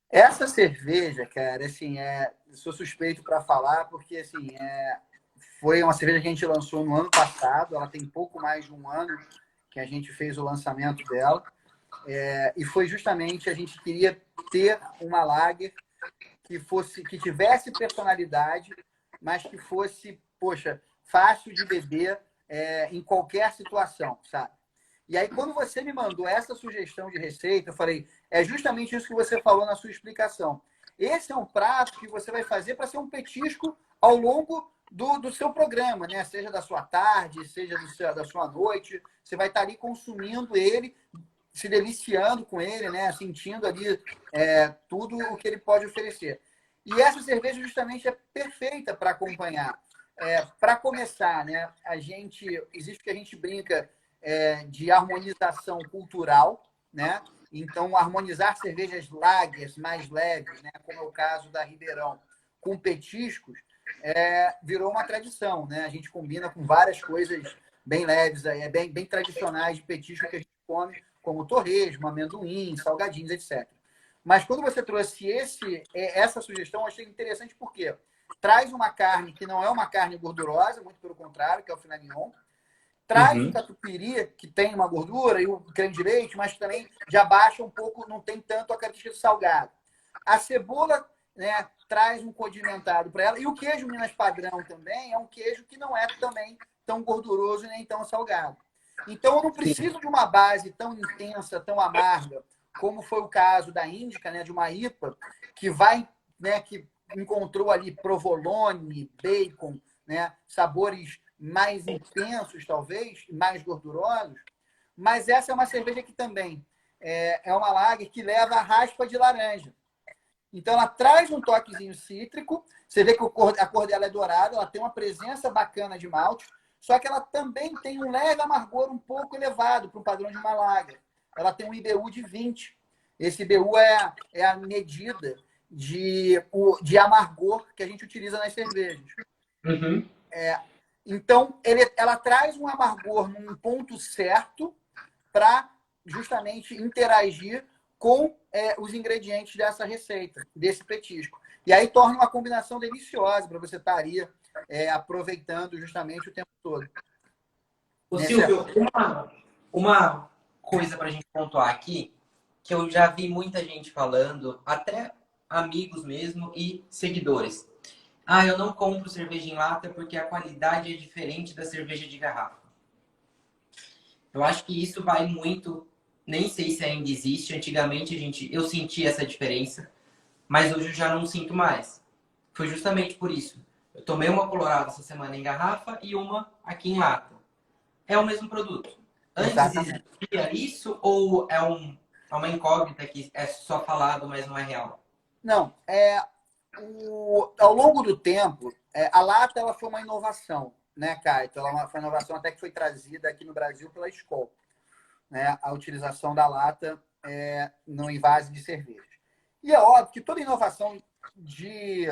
Essa cerveja, cara, assim, sou suspeito para falar porque assim, foi uma cerveja que a gente lançou no ano passado. Ela tem pouco mais de um ano que a gente fez o lançamento dela. E foi justamente, a gente queria ter uma lager que tivesse personalidade, mas que fosse, poxa, fácil de beber em qualquer situação, sabe? E aí, quando você me mandou essa sugestão de receita, eu falei, é justamente isso que você falou na sua explicação. Esse é um prato que você vai fazer para ser um petisco ao longo do seu programa, né? Seja da sua tarde, seja da sua noite. Você vai estar ali consumindo ele, se deliciando com ele, né? Sentindo ali tudo o que ele pode oferecer. E essa cerveja justamente é perfeita para acompanhar. Para começar, né? Existe o que a gente brinca de harmonização cultural, né? Então, harmonizar cervejas lagers mais leves, né? Como é o caso da Ribeirão, com petiscos, virou uma tradição, né? A gente combina com várias coisas bem leves, bem tradicionais de petisco que a gente come, como torresmo, amendoim, salgadinhos, etc. Mas quando você trouxe essa sugestão, eu achei interessante porque traz uma carne que não é uma carne gordurosa, muito pelo contrário, que é o filé mignon. Traz o catupiry, que tem uma gordura, e o creme de leite, mas também já baixa um pouco, não tem tanto a característica salgado. A cebola, né, traz um condimentado para ela. E o queijo Minas Padrão também é um queijo que não é também tão gorduroso nem tão salgado. Então, eu não preciso de uma base tão intensa, tão amarga, como foi o caso da Índica, né, de uma IPA, que encontrou ali provolone, bacon, né, sabores mais intensos, talvez, mais gordurosos. Mas essa é uma cerveja que também é uma lager que leva a raspa de laranja. Então, ela traz um toquezinho cítrico. Você vê que a cor dela é dourada, ela tem uma presença bacana de malte, só que ela também tem um leve amargor um pouco elevado para o padrão de uma lager. Ela tem um IBU de 20. Esse IBU é a medida de amargor que a gente utiliza nas cervejas. Uhum. Então, ela traz um amargor num ponto certo para justamente interagir com os ingredientes dessa receita, desse petisco. E aí torna uma combinação deliciosa para você estar ali aproveitando justamente o tempo todo. Ô, Silvio, uma coisa para a gente pontuar aqui, que eu já vi muita gente falando, até amigos mesmo e seguidores. Eu não compro cerveja em lata porque a qualidade é diferente da cerveja de garrafa. Eu acho que isso vai muito, nem sei se ainda existe. Antigamente eu sentia essa diferença, mas hoje eu já não sinto mais. Foi justamente por isso. Eu tomei uma Colorado essa semana em garrafa e uma aqui em lata. É o mesmo produto. Antes existia isso ou é uma incógnita que é só falado, mas não é real? Não, ao longo do tempo, a lata ela foi uma inovação, né, Caio? Ela foi uma inovação até que foi trazida aqui no Brasil pela Skol, né? A utilização da lata no envase de cerveja. E é óbvio que toda inovação de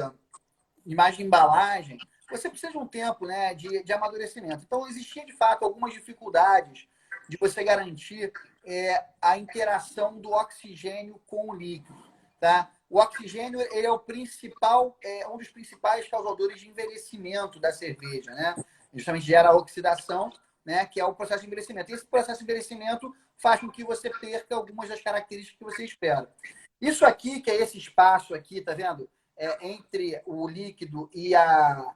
imagem de embalagem, você precisa de um tempo, né, de amadurecimento. Então, existia, de fato, algumas dificuldades de você garantir a interação do oxigênio com o líquido. Tá? O oxigênio ele é o principal, um dos principais causadores de envelhecimento da cerveja. Né? Justamente gera a oxidação, né, que é o processo de envelhecimento. E esse processo de envelhecimento faz com que você perca algumas das características que você espera. Isso aqui, que é esse espaço aqui, tá vendo? Entre o líquido e a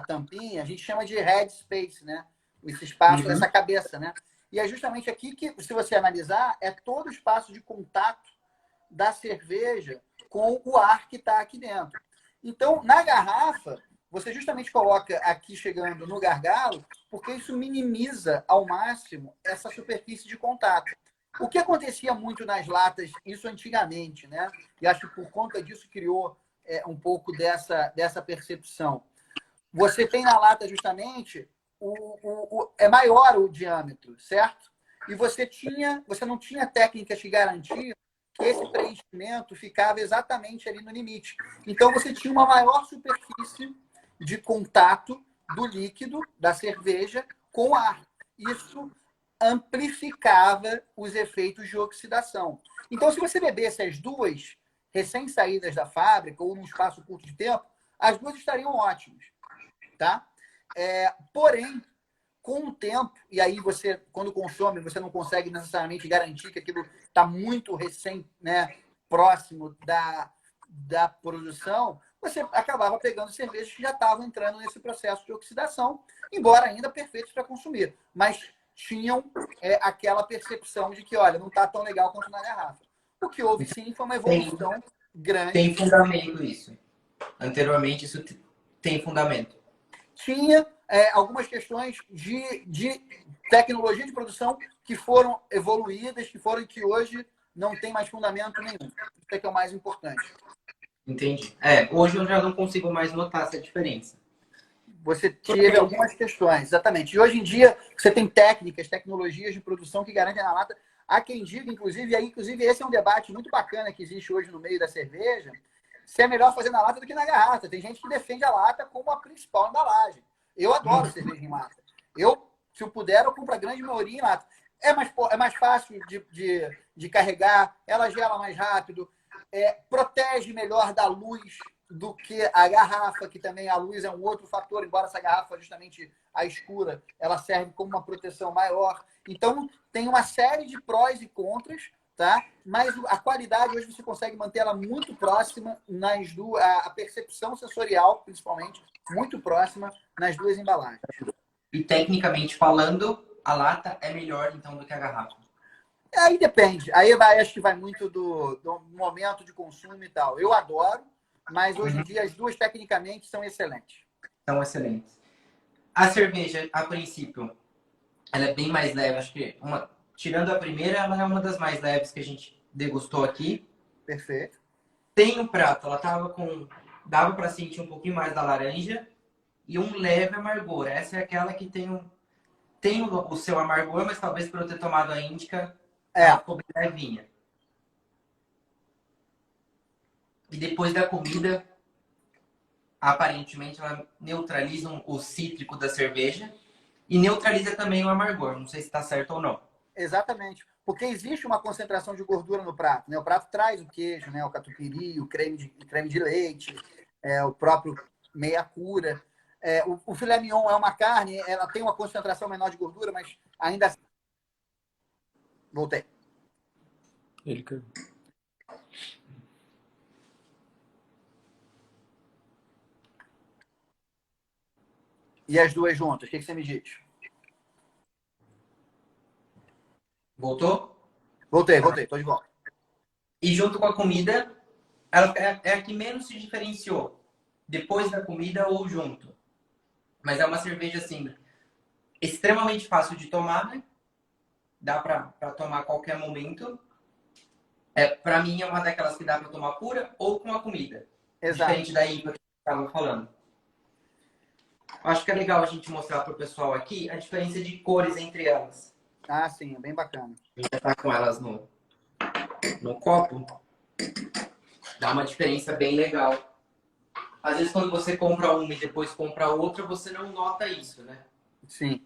tampinha, a gente chama de head space, né? Esse espaço, essa cabeça, né? E é justamente aqui que, se você analisar, é todo o espaço de contato da cerveja com o ar que está aqui dentro. Então, na garrafa, você justamente coloca aqui chegando no gargalo, porque isso minimiza ao máximo essa superfície de contato. O que acontecia muito nas latas, isso antigamente, né? E acho que por conta disso criou um pouco dessa percepção. Você tem na lata justamente é maior o diâmetro, certo? E você não tinha técnicas que garantiam que esse preenchimento ficava exatamente ali no limite. Então você tinha uma maior superfície de contato do líquido, da cerveja, com o ar. Isso amplificava os efeitos de oxidação. Então, se você bebesse as duas recém-saídas da fábrica ou num espaço curto de tempo, as duas estariam ótimas. Tá? Porém, com o tempo, e aí você, quando consome, você não consegue necessariamente garantir que aquilo está muito né, próximo da produção, você acabava pegando cervejas que já estavam entrando nesse processo de oxidação, embora ainda perfeitos para consumir, mas tinham aquela percepção de que, olha, não está tão legal quanto na garrafa. O que houve, sim, foi uma evolução grande. Tem fundamento isso. Anteriormente, isso tem fundamento. Tinha algumas questões de tecnologia de produção que foram evoluídas, que hoje não tem mais fundamento nenhum. Isso é que é o mais importante. Entendi. Hoje eu já não consigo mais notar essa diferença. Você teve algumas questões, exatamente. E hoje em dia, você tem tecnologias de produção que garantem na lata. Há quem diga, inclusive, esse é um debate muito bacana que existe hoje no meio da cerveja, se é melhor fazer na lata do que na garrafa. Tem gente que defende a lata como a principal embalagem. Eu adoro cerveja em lata. Se eu puder, eu compro a grande maioria em lata. É mais fácil de carregar, ela gela mais rápido, protege melhor da luz do que a garrafa, que também a luz é um outro fator, embora essa garrafa, justamente a escura, ela serve como uma proteção maior. Então, tem uma série de prós e contras, tá? Mas a qualidade, hoje você consegue manter ela muito próxima nas duas, a percepção sensorial, principalmente, muito próxima nas duas embalagens. E tecnicamente falando, a lata é melhor, então, do que a garrafa. Aí depende. Acho que vai muito do momento de consumo e tal. Eu adoro, mas hoje em dia as duas tecnicamente são excelentes. São excelentes. A cerveja, a princípio, ela é bem mais leve. Acho que, tirando a primeira, ela é uma das mais leves que a gente degustou aqui. Perfeito. Tem um prato, dava para sentir um pouquinho mais da laranja e um leve amargor. Essa é aquela que tem o seu amargor, mas talvez por eu ter tomado a Índica, ela ficou bem levinha. E depois da comida, aparentemente, ela neutraliza o cítrico da cerveja e neutraliza também o amargor. Não sei se está certo ou não. Exatamente. Porque existe uma concentração de gordura no prato. Né? O prato traz o queijo, né? O catupiry, o creme de leite, o próprio meia-cura. O filé mignon é uma carne, ela tem uma concentração menor de gordura, mas ainda assim... Voltei. Ele caiu. E as duas juntas, o que você me diz? Voltou? Voltei, tô de volta. E junto com a comida, ela é a que menos se diferenciou. Depois da comida ou junto. Mas é uma cerveja, assim, extremamente fácil de tomar, né? Dá para tomar a qualquer momento. Para mim, é uma daquelas que dá para tomar pura ou com a comida. Exato. Diferente da IPA que estavam falando. Acho que é legal a gente mostrar para o pessoal aqui a diferença de cores entre elas. Ah, sim, é bem bacana. A gente já tá com elas no copo. Dá uma diferença bem legal. Às vezes, quando você compra uma e depois compra outra, você não nota isso, né? Sim,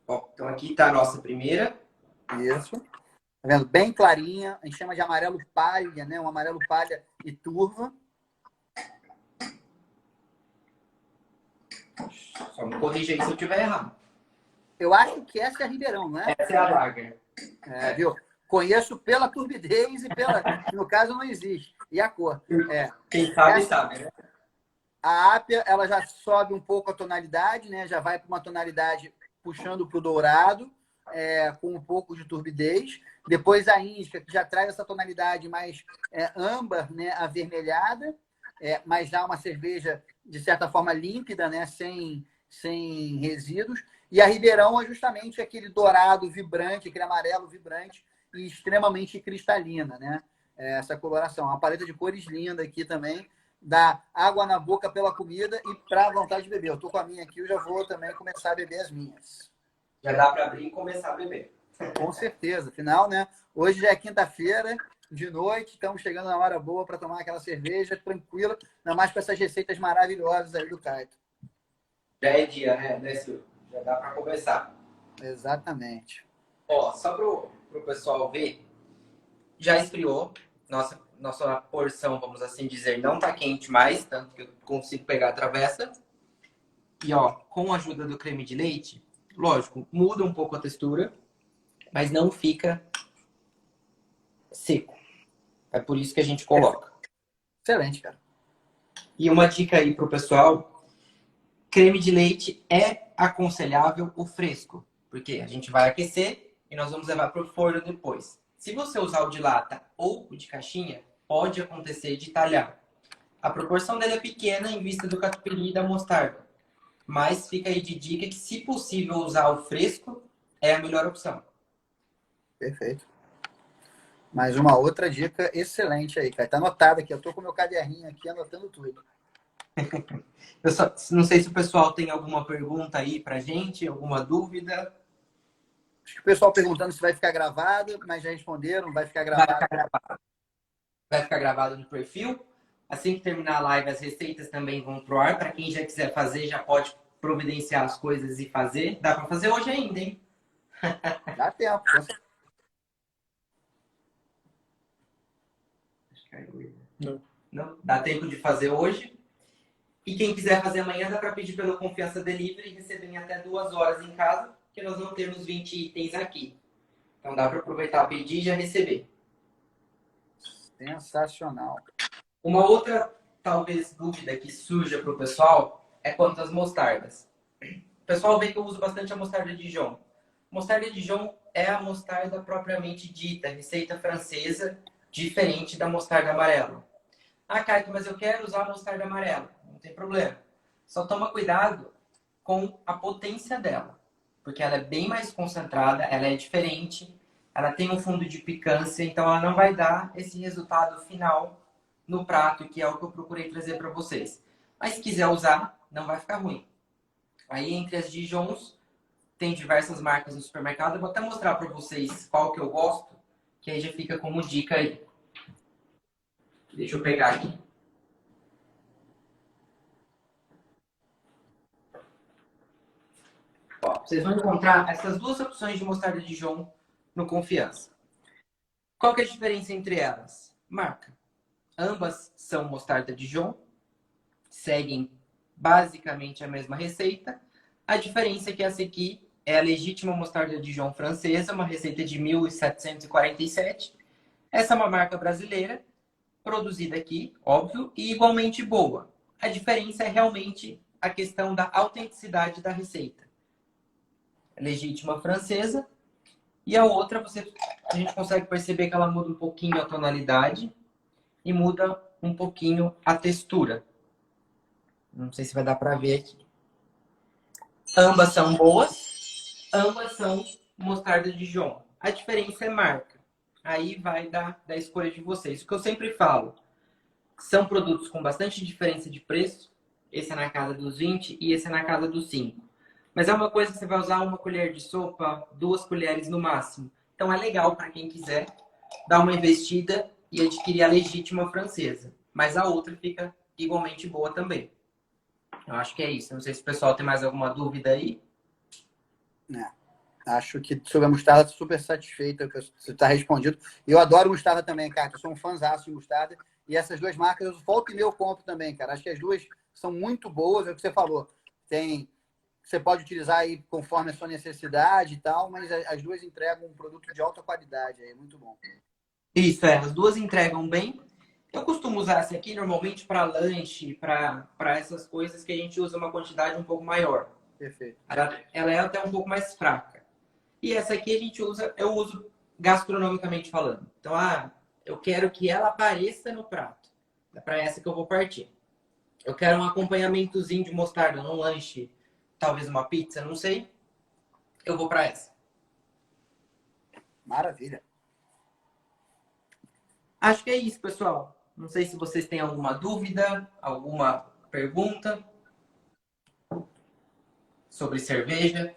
Ó, então aqui tá a nossa primeira. isso. Tá vendo? Bem clarinha. A gente chama de amarelo palha, né? Um amarelo palha e turva. Só me corrija aí se eu estiver errado. Eu acho que essa é a Ribeirão, não é? Essa é a Lager. É, viu? Conheço pela turbidez e pela... No caso, não existe. E a cor. É. Quem sabe, Essa, sabe, né? a Ápia, ela já sobe um pouco a tonalidade, né? Já vai para uma tonalidade puxando para o dourado, com um pouco de turbidez. Depois a Índica, que já traz essa tonalidade mais âmbar, né? Avermelhada, mas já uma cerveja, de certa forma, límpida, né? Sem resíduos. E a Ribeirão é justamente aquele dourado vibrante, aquele amarelo vibrante e extremamente cristalina, né? Essa coloração. Uma paleta de cores linda aqui também. Dá água na boca pela comida e para vontade de beber. Eu tô com a minha aqui, eu já vou também começar a beber as minhas. Já dá para abrir e começar a beber. Com certeza. Afinal, né? Hoje já é quinta-feira, de noite, estamos chegando na hora boa para tomar aquela cerveja tranquila, ainda mais com essas receitas maravilhosas aí do Caio. Já é dia, né, Silvio? Já dá para começar. Exatamente. Ó, só pro pessoal ver, já esfriou. Nossa porção, vamos assim dizer, não tá quente mais, tanto que eu consigo pegar a travessa. E ó, com a ajuda do creme de leite, lógico, muda um pouco a textura, mas não fica seco. É por isso que a gente coloca. Excelente, cara. E uma dica aí pro pessoal, creme de leite é aconselhável o fresco, porque a gente vai aquecer e nós vamos levar pro forno depois. Se você usar o de lata ou o de caixinha, pode acontecer de talhar. A proporção dele é pequena em vista do catupiry e da mostarda. Mas fica aí de dica que, se possível, usar o fresco é a melhor opção. Perfeito. Mais uma outra dica excelente aí, cara. Tá anotado aqui. Eu tô com o meu caderninho aqui anotando tudo. Eu só, não sei se o pessoal tem alguma pergunta aí pra gente, alguma dúvida. Acho que o pessoal perguntando se vai ficar gravado, mas já responderam, vai ficar gravado. Vai ficar gravado no perfil. Assim que terminar a live, as receitas também vão pro ar. Para quem já quiser fazer, já pode providenciar as coisas e fazer. Dá para fazer hoje ainda, hein? Dá tempo. Não. Dá tempo de fazer hoje. E quem quiser fazer amanhã, dá para pedir pelo Confiança Delivery e receber em até 2 horas em casa, que nós não temos 20 itens aqui. Então dá para aproveitar, pedir e já receber. Sensacional. Uma outra, talvez, dúvida que surja para o pessoal é quanto às mostardas. O pessoal vê que eu uso bastante a mostarda Dijon. Mostarda Dijon é a mostarda propriamente dita, receita francesa, diferente da mostarda amarela. Ah, Caio, mas eu quero usar a mostarda amarela. Não tem problema. Só toma cuidado com a potência dela, porque ela é bem mais concentrada, ela é diferente, ela tem um fundo de picância, então ela não vai dar esse resultado final no prato, que é o que eu procurei trazer para vocês. Mas se quiser usar, não vai ficar ruim. Aí, entre as Dijons, tem diversas marcas no supermercado. Eu vou até mostrar para vocês qual que eu gosto, que aí já fica como dica aí. Deixa eu pegar aqui. Ó, vocês vão encontrar essas duas opções de mostarda Dijon no Confiança. Qual que é a diferença entre elas? Marca. Ambas são mostarda Dijon, seguem basicamente a mesma receita. A diferença é que essa aqui é a legítima mostarda Dijon francesa, uma receita de 1747. Essa é uma marca brasileira, produzida aqui, óbvio, e igualmente boa. A diferença é realmente a questão da autenticidade da receita. Legítima francesa. E a outra, a gente consegue perceber que ela muda um pouquinho a tonalidade e muda um pouquinho a textura. Não sei se vai dar para ver aqui. Ambas são boas, ambas são mostarda Dijon. A diferença é marca. Aí vai da escolha de vocês. O que eu sempre falo, são produtos com bastante diferença de preço. esse é na casa dos 20 e esse é na casa dos 5. Mas é uma coisa que você vai usar uma colher de sopa, 2 colheres no máximo. Então é legal para quem quiser dar uma investida e adquirir a legítima francesa. Mas a outra fica igualmente boa também. Eu acho que é isso. Não sei se o pessoal tem mais alguma dúvida aí. Acho que sobre a mostarda, super satisfeita, você está respondido. Eu adoro mostarda também, cara. Eu sou um fãzaço de mostarda. E essas duas marcas, eu volto e meio eu compro também, cara. Acho que as duas são muito boas, é o que você falou. Você pode utilizar aí conforme a sua necessidade e tal, mas as duas entregam um produto de alta qualidade. É muito bom. Isso, as duas entregam bem. Eu costumo usar essa aqui normalmente para lanche, para essas coisas que a gente usa uma quantidade um pouco maior. Perfeito. Ela é até um pouco mais fraca. E essa aqui eu uso gastronomicamente falando. Então, eu quero que ela apareça no prato. É para essa que eu vou partir. Eu quero um acompanhamentozinho de mostarda no lanche, talvez uma pizza, não sei. Eu vou para essa. Maravilha. Acho que é isso, pessoal. Não sei se vocês têm alguma dúvida, alguma pergunta sobre cerveja.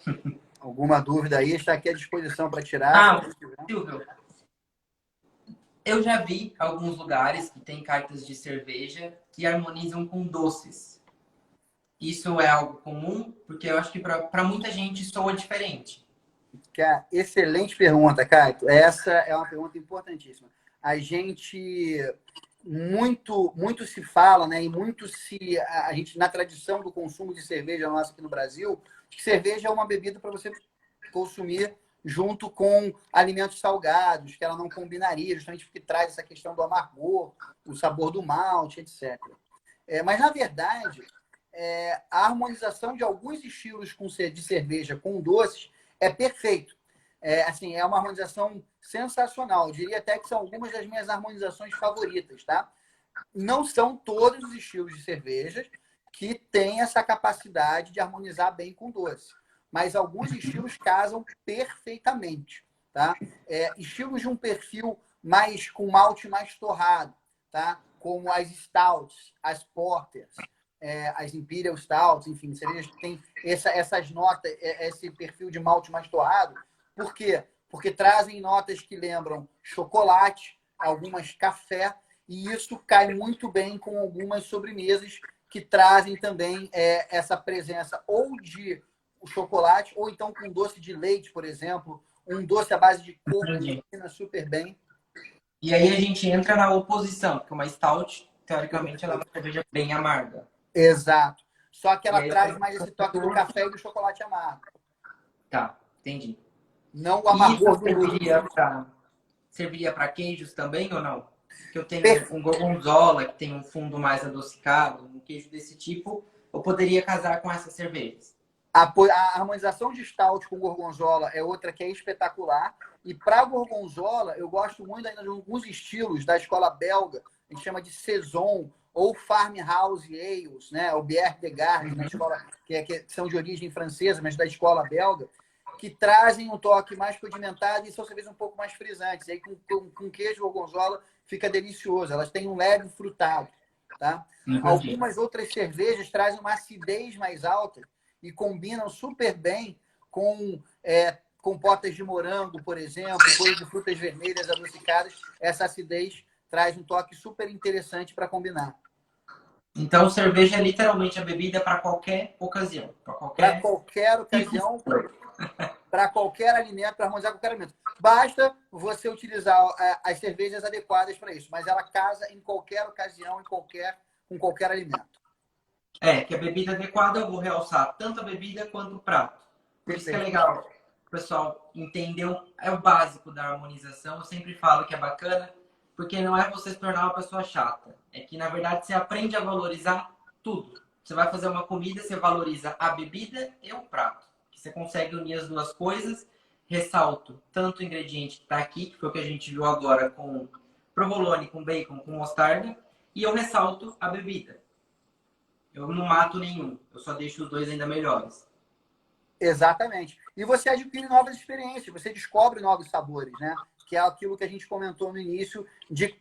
Alguma dúvida aí, está aqui à disposição para tirar. Silvio, eu já vi alguns lugares que tem cartas de cerveja que harmonizam com doces. Isso é algo comum? Porque eu acho que para muita gente soa diferente. Cara, excelente pergunta, Caio. Essa é uma pergunta importantíssima. A gente muito se fala, né? E muito a gente na tradição do consumo de cerveja nossa aqui no Brasil, que cerveja é uma bebida para você consumir junto com alimentos salgados, que ela não combinaria, justamente porque traz essa questão do amargor, o sabor do malte, etc. Mas na verdade, a harmonização de alguns estilos de cerveja com doces é perfeito. Assim, é uma harmonização sensacional. Eu diria até que são algumas das minhas harmonizações favoritas, tá? Não são todos os estilos de cervejas que têm essa capacidade de harmonizar bem com doce, mas alguns estilos casam perfeitamente, tá? Estilos de um perfil com malte mais torrado, tá? Como as stouts, as porters, as Imperial Stouts, enfim, cervejas que tem essas notas, esse perfil de malte mais torrado. Por quê? Porque trazem notas que lembram chocolate, algumas café, e isso cai muito bem com algumas sobremesas que trazem também essa presença ou de chocolate, ou então com doce de leite, por exemplo, um doce à base de coco, que combina super bem. E aí a gente entra na oposição, porque uma stout, teoricamente, ela é uma cerveja bem amarga. Exato. Só que ela traz mais esse toque do café e do chocolate amargo. Tá, entendi. Não o amargor do serviria para queijos também ou não? Que eu tenho um gorgonzola que tem um fundo mais adocicado, um queijo desse tipo, eu poderia casar com essas cervejas. A harmonização de stout com gorgonzola é outra que é espetacular. E para gorgonzola, eu gosto muito ainda de alguns estilos da escola belga, a gente chama de saison ou farmhouse ales, né? O Bière de Garde, na escola que são de origem francesa, mas da escola belga, que trazem um toque mais condimentado e são cervejas um pouco mais frisantes. E aí com queijo gorgonzola fica delicioso. Elas têm um leve frutado, tá? Algumas outras cervejas trazem uma acidez mais alta e combinam super bem com compotas de morango, por exemplo, coisas de frutas vermelhas adocicadas. Essa acidez traz um toque super interessante para combinar. Então, cerveja é literalmente a bebida para qualquer ocasião. Para qualquer ocasião, para qualquer alimento, para harmonizar qualquer alimento. Basta você utilizar as cervejas adequadas para isso, mas ela casa em qualquer ocasião, com qualquer alimento. Que a bebida adequada eu vou realçar tanto a bebida quanto o prato. Por isso que é legal, pessoal, entender o básico da harmonização. Eu sempre falo que é bacana, porque não é você se tornar uma pessoa chata. É que, na verdade, você aprende a valorizar tudo. Você vai fazer uma comida, você valoriza a bebida e o prato. Você consegue unir as duas coisas. Ressalto tanto o ingrediente que está aqui, que foi o que a gente viu agora com provolone, com bacon, com mostarda. E eu ressalto a bebida. Eu não mato nenhum. Eu só deixo os dois ainda melhores. Exatamente. E você adquire novas experiências, você descobre novos sabores, né? Que é aquilo que a gente comentou no início,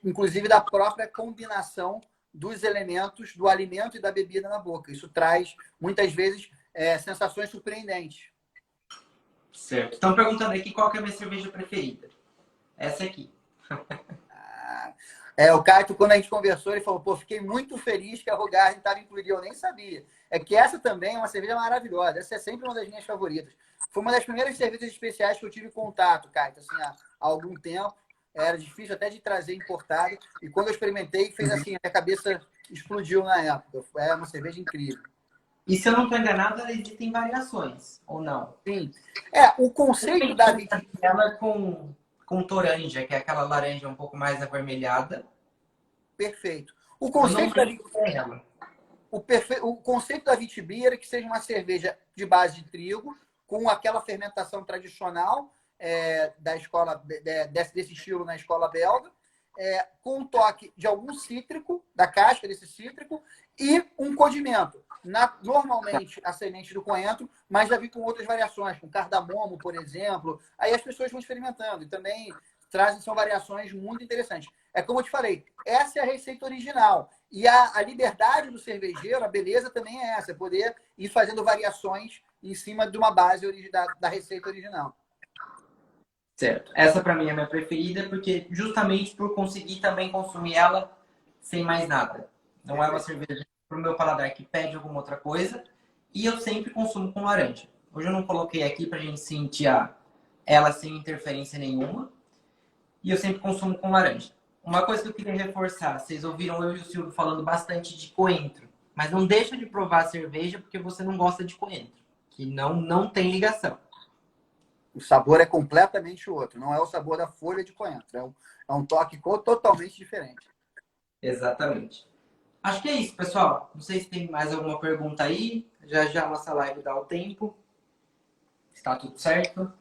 inclusive da própria combinação dos elementos, do alimento e da bebida na boca. Isso traz, muitas vezes, sensações surpreendentes. Certo. Estão perguntando aqui qual que é a minha cerveja preferida. Essa aqui. O Caio, quando a gente conversou, ele falou, pô, fiquei muito feliz que a Hoegaarden estava incluída. Eu nem sabia. É que essa também é uma cerveja maravilhosa. Essa é sempre uma das minhas favoritas. Foi uma das primeiras cervejas especiais que eu tive contato, Caio, assim, há algum tempo. Era difícil até de trazer importado. E quando eu experimentei, fez assim, a minha cabeça explodiu na época. É uma cerveja incrível. E se eu não estou enganado, ela existem variações, ou não? Sim. O conceito da Vitibira... Ela com toranja, que é aquela laranja um pouco mais avermelhada. Perfeito. O conceito da ela. O conceito da Vitibira é que seja uma cerveja de base de trigo, com aquela fermentação tradicional da escola desse estilo na escola belga, com um toque de algum cítrico, da casca desse cítrico, e um condimento. Normalmente a semente do coentro, mas já vi com outras variações, com cardamomo, por exemplo. Aí as pessoas vão experimentando e também são variações muito interessantes. É como eu te falei, essa é a receita original. E a liberdade do cervejeiro, a beleza também é essa, poder ir fazendo variações em cima de uma base da receita original. Certo. Essa para mim é a minha preferida, porque justamente por conseguir também consumir ela sem mais nada. Não é uma cerveja para o meu paladar que pede alguma outra coisa. E eu sempre consumo com laranja. Hoje eu não coloquei aqui para a gente sentir ela sem interferência nenhuma. E eu sempre consumo com laranja. Uma coisa que eu queria reforçar, vocês ouviram eu e o Silvio falando bastante de coentro. Mas não deixa de provar a cerveja porque você não gosta de coentro. Que não tem ligação. O sabor é completamente outro. Não é o sabor da folha de coentro. É um toque totalmente diferente. Exatamente. Acho que é isso, pessoal. Não sei se tem mais alguma pergunta aí. Já já a nossa live dá o tempo. Está tudo certo?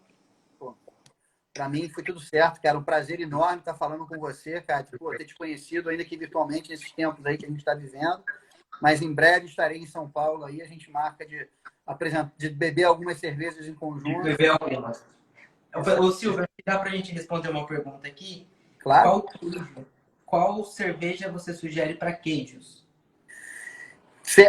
Para mim foi tudo certo, cara. Um prazer enorme estar falando com você, cara. Ter te conhecido, ainda que virtualmente, nesses tempos aí que a gente está vivendo. Mas em breve estarei em São Paulo aí. A gente marca de beber algumas cervejas em conjunto. De beber algumas. Ô, Silvio, dá para a gente responder uma pergunta aqui? Claro. Qual cerveja você sugere para queijos?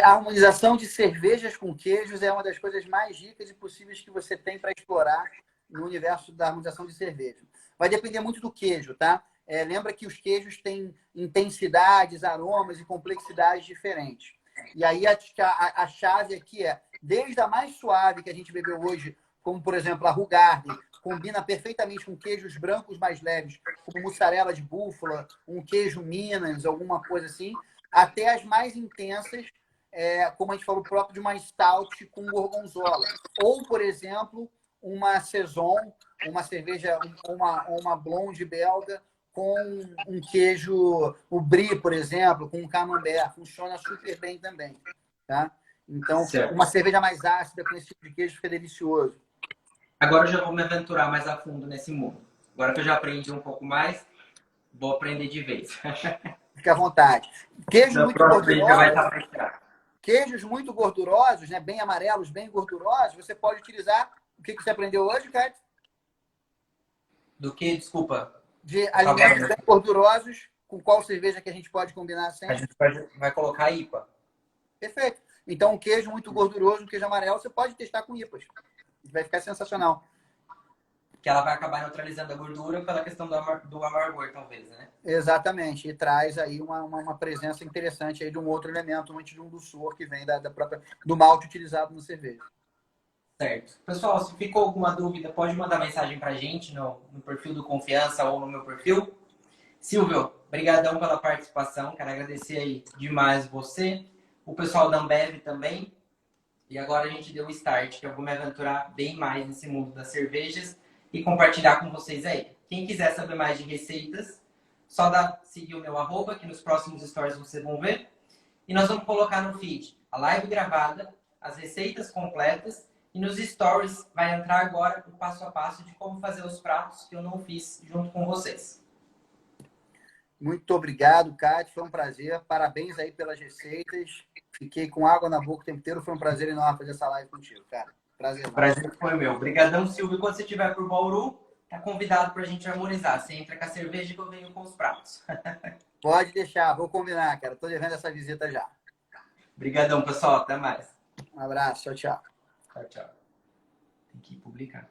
A harmonização de cervejas com queijos é uma das coisas mais ricas e possíveis que você tem para explorar no universo da harmonização de cerveja. Vai depender muito do queijo, tá? Lembra que os queijos têm intensidades, aromas e complexidades diferentes. E aí a chave aqui desde a mais suave que a gente bebeu hoje, como por exemplo a Hoegaarden, combina perfeitamente com queijos brancos mais leves, como mussarela de búfala, um queijo Minas, alguma coisa assim, até as mais intensas, como a gente falou, próprio de uma stout com gorgonzola. Ou, por exemplo, uma saison, uma cerveja, uma blonde belga com um queijo, o brie, por exemplo, com um camembert. Funciona super bem também. Tá? Então, certo. Uma cerveja mais ácida com esse tipo de queijo fica delicioso. Agora eu já vou me aventurar mais a fundo nesse mundo. Agora que eu já aprendi um pouco mais, vou aprender de vez. Fica à vontade. Queijos muito gordurosos. Queijos muito gordurosos, né? Bem amarelos, bem gordurosos. Você pode utilizar. O que você aprendeu hoje, Caio? Do que? Desculpa. De alimentos bem gordurosos. Com qual cerveja que a gente pode combinar sempre? A gente vai colocar IPA. Perfeito. Então, um queijo muito gorduroso, um queijo amarelo, você pode testar com IPAs. Vai ficar sensacional. Que ela vai acabar neutralizando a gordura pela questão do amargor, talvez, né? Exatamente. E traz aí uma presença interessante aí de um outro elemento, um de um doçor que vem do malte utilizado na cerveja. Certo. Pessoal, se ficou alguma dúvida, pode mandar mensagem pra gente no perfil do Confiança ou no meu perfil. Silvio, brigadão pela participação. Quero agradecer aí demais você. O pessoal da Ambev também. E agora a gente deu o start, que eu vou me aventurar bem mais nesse mundo das cervejas e compartilhar com vocês aí. Quem quiser saber mais de receitas, só seguir o meu @, que nos próximos stories vocês vão ver. E nós vamos colocar no feed a live gravada, as receitas completas, e nos stories vai entrar agora o passo a passo de como fazer os pratos que eu não fiz junto com vocês. Muito obrigado, Cátia. Foi um prazer. Parabéns aí pelas receitas. Fiquei com água na boca o tempo inteiro. Foi um prazer enorme fazer essa live contigo, cara. Prazer. O prazer foi meu. Obrigadão, Silvio. Quando você estiver por Bauru, tá convidado pra gente harmonizar. Você entra com a cerveja que eu venho com os pratos. Pode deixar, vou combinar, cara. Tô devendo essa visita já. Obrigadão, pessoal. Até mais. Um abraço, tchau, tchau. Tchau, tchau. Tem que publicar.